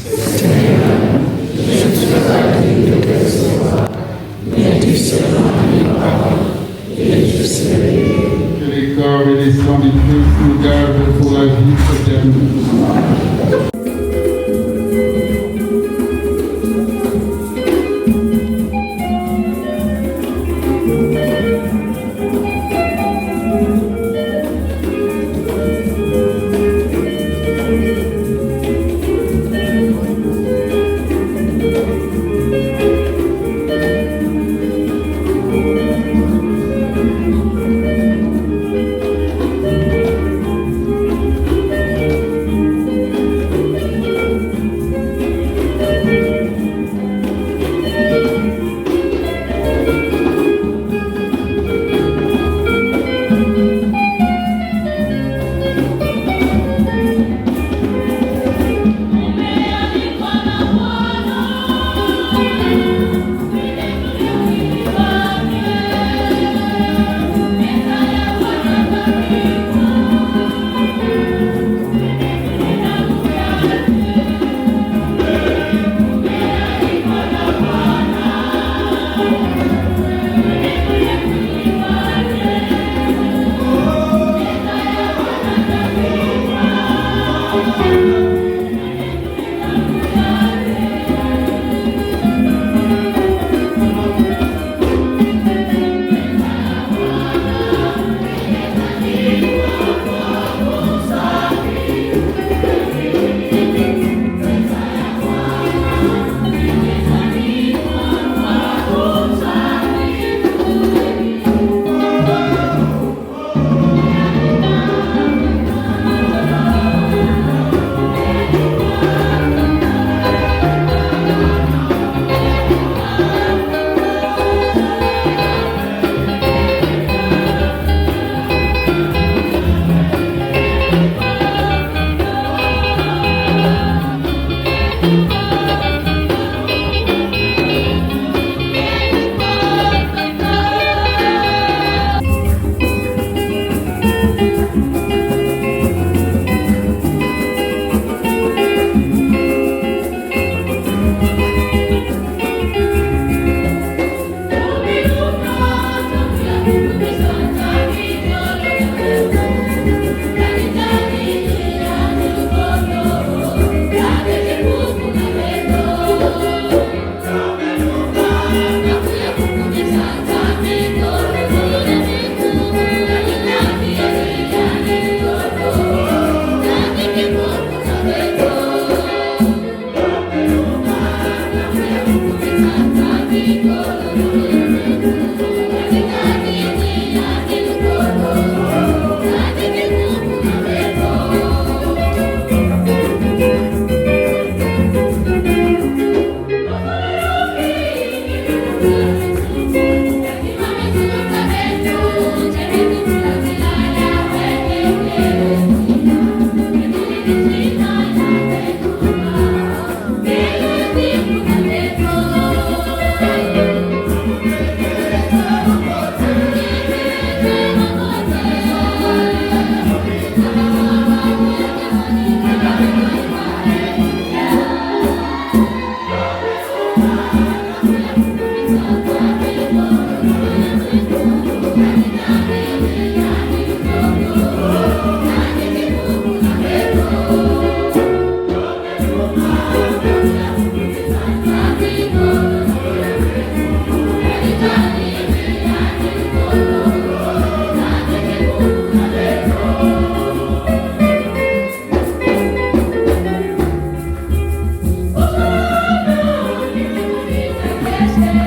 Seigneur, je ne suis pas digne de te recevoir, mais dis seulement une parole, et je serai. Que les corps et les sangs du Christ nous gardent pour la vie éternelle. Yes,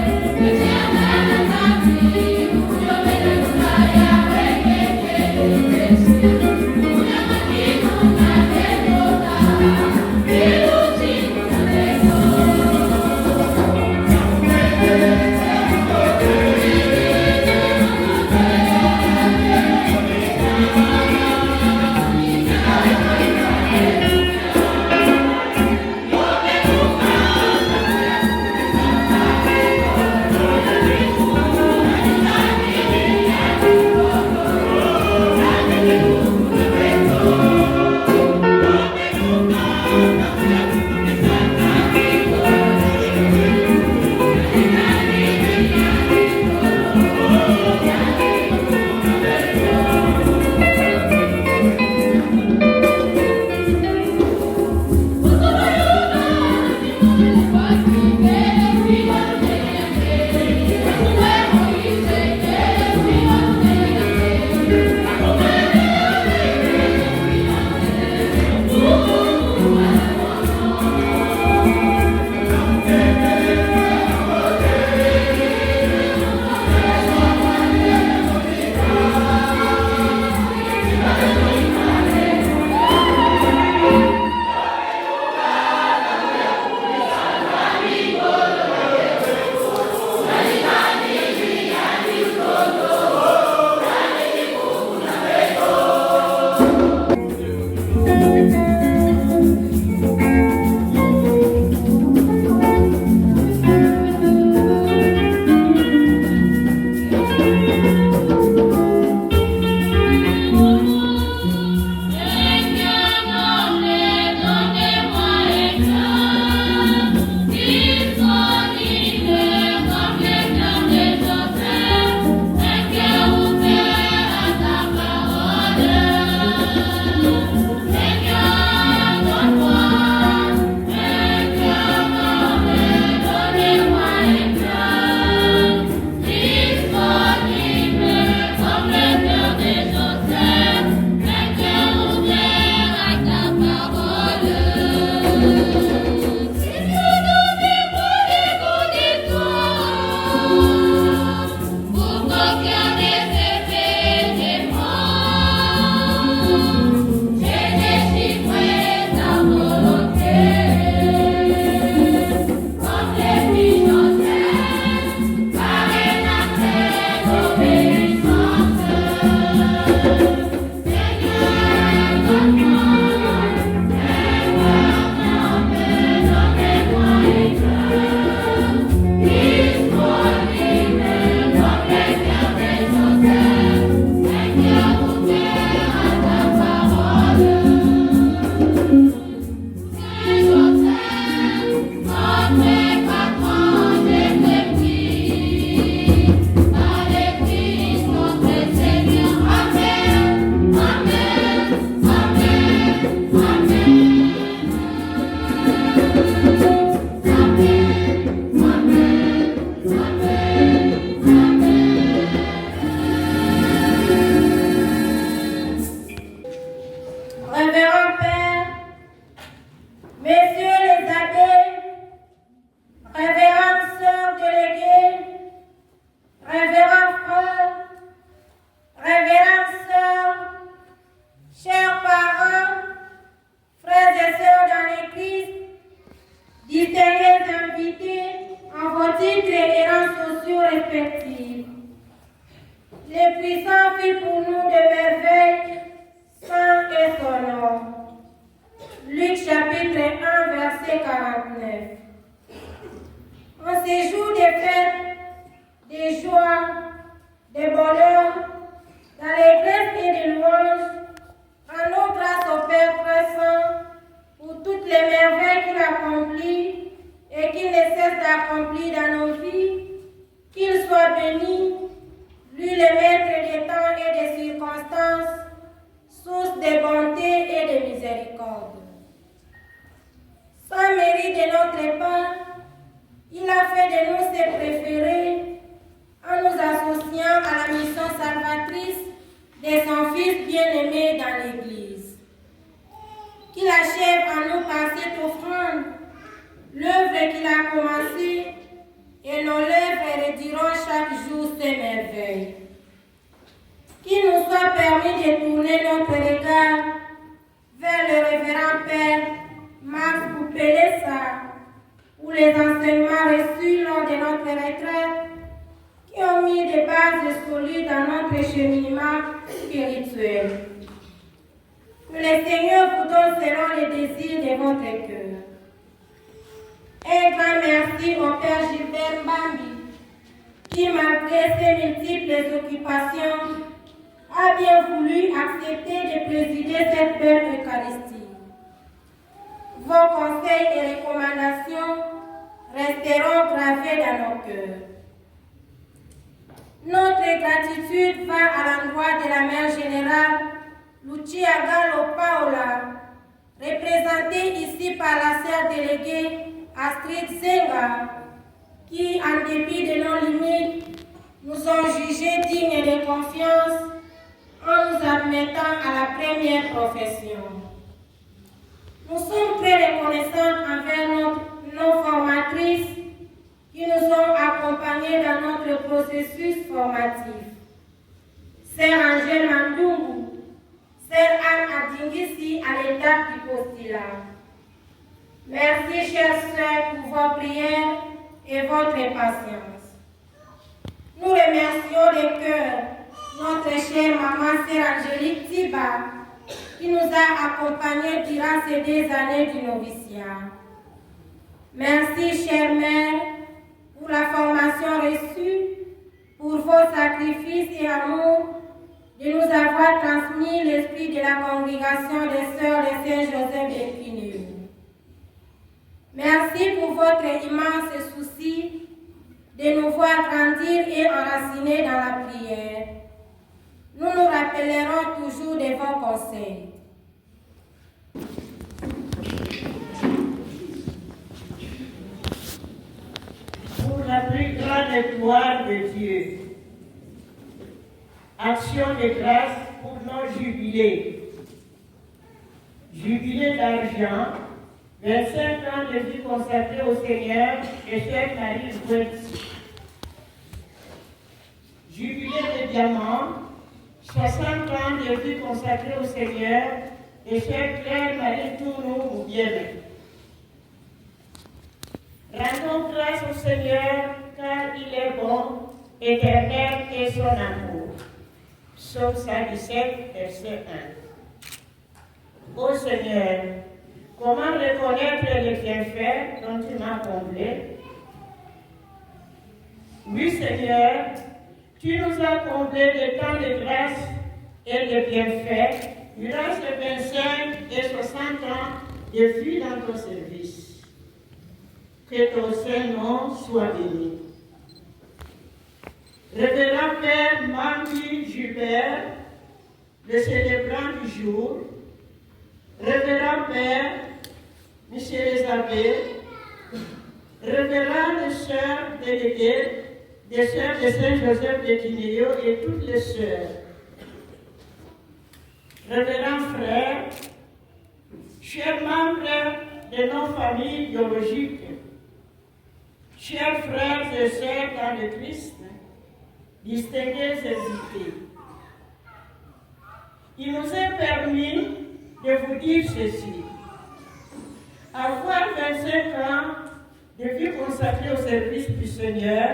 titres et rangs sociaux respectifs. Le puissant fit pour nous de merveilles, saint et sonore. Luc chapitre 1, verset 49. En ces jours de fêtes, de joie, de bonheur, d'allégresse et de louange, rendons grâce au Père très saint pour toutes les merveilles qu'il accomplit et qu'il ne cesse d'accomplir dans nos vies. Qu'il soit béni, lui le maître des temps et des circonstances, source de bonté et de miséricorde. Sans mérite de notre part, il a fait de nous ses préférés en nous associant à la mission salvatrice de son Fils bien-aimé dans l'Église. Qu'il achève en nous par cette offrande l'œuvre qu'il a commencée et nos lèvres rediront chaque jour ses merveilles. Qu'il nous soit permis de tourner notre regard vers le révérend Père Max Poupelessa pour les enseignements reçus lors de notre retraite qui ont mis des bases solides dans notre cheminement spirituel. Que le Seigneur vous donne selon les désirs de votre cœur. Un grand merci au Père Gilbert Mbambi qui, malgré ses multiples occupations, a bien voulu accepter de présider cette belle Eucharistie. Vos conseils et recommandations resteront gravés dans nos cœurs. Notre gratitude va à l'endroit de la mère générale Lucia Gallo Paola, représentée ici par la sœur déléguée Astrid Senga, qui, en dépit de nos limites, nous ont jugés dignes de confiance en nous admettant à la première profession. Nous sommes très reconnaissants envers nos formatrices qui nous ont accompagnés dans notre processus formatif. Sœur Angèle Mandungu, Sœur Anne Adingisi à l'étape du postulat. Merci, chères sœurs, pour vos prières et votre patience. Nous remercions de cœur notre chère maman Sœur Angélique Tiba, qui nous a accompagnés durant ces 2 années du noviciat. Merci, chère mère, pour la formation reçue, pour vos sacrifices et amour, de nous avoir transmis l'esprit de la congrégation des Sœurs de Saint-Joseph de Pinéo. Merci pour votre immense souci de nous voir grandir et enraciner dans la prière. Nous nous rappellerons toujours de vos conseils. Pour la plus grande gloire de Dieu, action de grâce pour nos jubilés. Jubilé d'argent, 25 ans de vie consacrée au Seigneur et chère Marie Jouette. Jubilé de diamant, 60 ans de vie consacrée au Seigneur et chère Claire Marie Tounou Moubienne. Rendons grâce au Seigneur car il est bon, éternel est son amour. Psaume 117, verset 1. Ô Seigneur, comment reconnaître les bienfaits dont tu m'as comblé? Oui, Seigneur, tu nous as comblé de tant de grâce et de bienfaits durant ces 25 et 60 ans de vie dans ton service. Que ton Saint-Nom soit béni. Révérend Père Mambi Gilbert, le célébrant du jour, Révérend Père Michel Elisabeth, Révérend les sœurs déléguées, des sœurs de Saint-Joseph de Kinéo et toutes les sœurs, Révérend frères, chers membres de nos familles biologiques, chers frères et sœurs dans le Christ, distingués invités. Il nous est permis de vous dire ceci. Avoir 25 ans de vie consacrée au service du Seigneur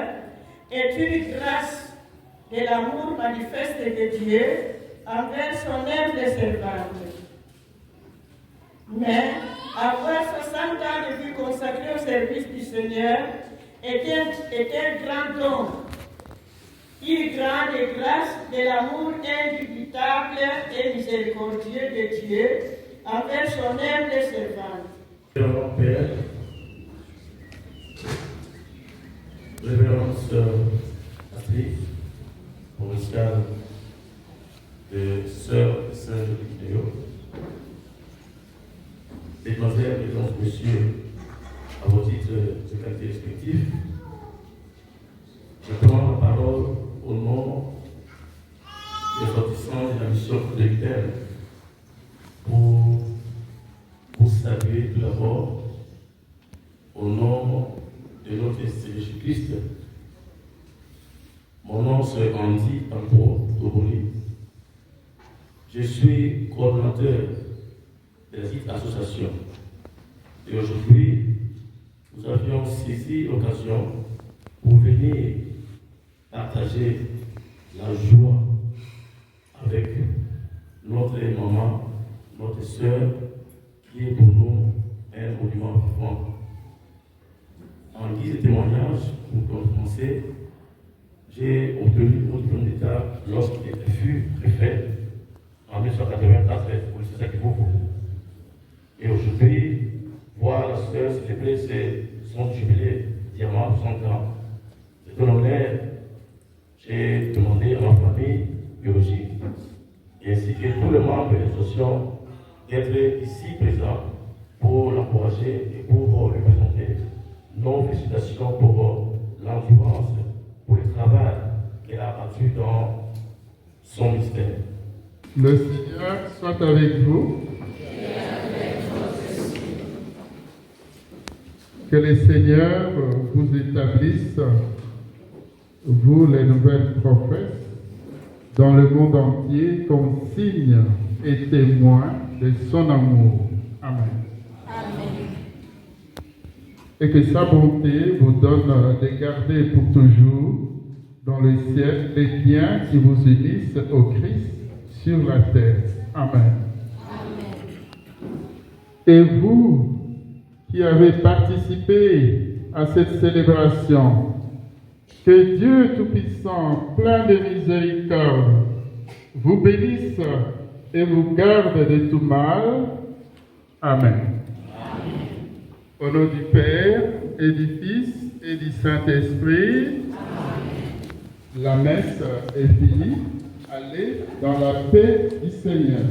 est une grâce de l'amour manifeste de Dieu envers son humble servante. Mais avoir 60 ans de vie consacrée au service du Seigneur est un grand don, une grande grâce de l'amour indubitable et miséricordieux de Dieu envers son humble servante. Révérend Père, révérence Patrick, provinciale de Sœurs et Sœurs de Vidéo, Mesdemoiselles, Mesdames, Messieurs, à vos titres de qualité respectifs, je prends la parole au nom des ressortissants de la mission collective pour vous saluer tout d'abord au nom de notre Seigneur Jésus-Christ. Mon nom c'est Andy Pampo Toboli. Je suis coordonnateur de cette association. Et aujourd'hui, nous avions saisi l'occasion pour venir partager la joie avec notre maman, notre sœur, qui est pour nous un monument vivant. En guise de témoignage, pour commencer, j'ai obtenu mon diplôme d'État lorsqu'il fut préfet en 1984, c'est ça qu'il faut pour vous. Et aujourd'hui, voir la sœur célébrer son jubilé diamant de 100 ans, c'est un honneur. J'ai demandé à ma famille biologique, ainsi que tous les membres de l'association, d'être ici présents pour l'encourager et pour représenter nos félicitations pour l'endurance, pour le travail qu'elle a abattu dans son ministère. Le Seigneur soit avec vous. Que le Seigneur vous établisse, vous les nouvelles prophètes, dans le monde entier comme signe et témoin de son amour. Amen. Amen. Et que sa bonté vous donne de garder pour toujours dans le ciel les biens qui vous unissent au Christ sur la terre. Amen. Amen. Et vous qui avez participé à cette célébration, que Dieu Tout-Puissant, plein de miséricorde, vous bénisse et vous garde de tout mal. Amen. Au nom du Père et du Fils et du Saint-Esprit, la messe est finie. Allez dans la paix du Seigneur.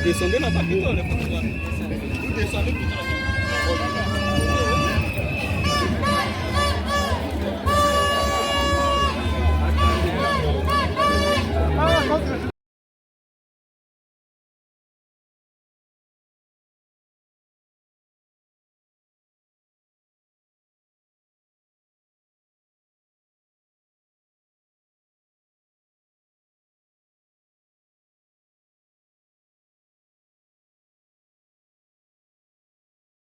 Descendez la partie, on est pas. Vous descendez tout à l'heure.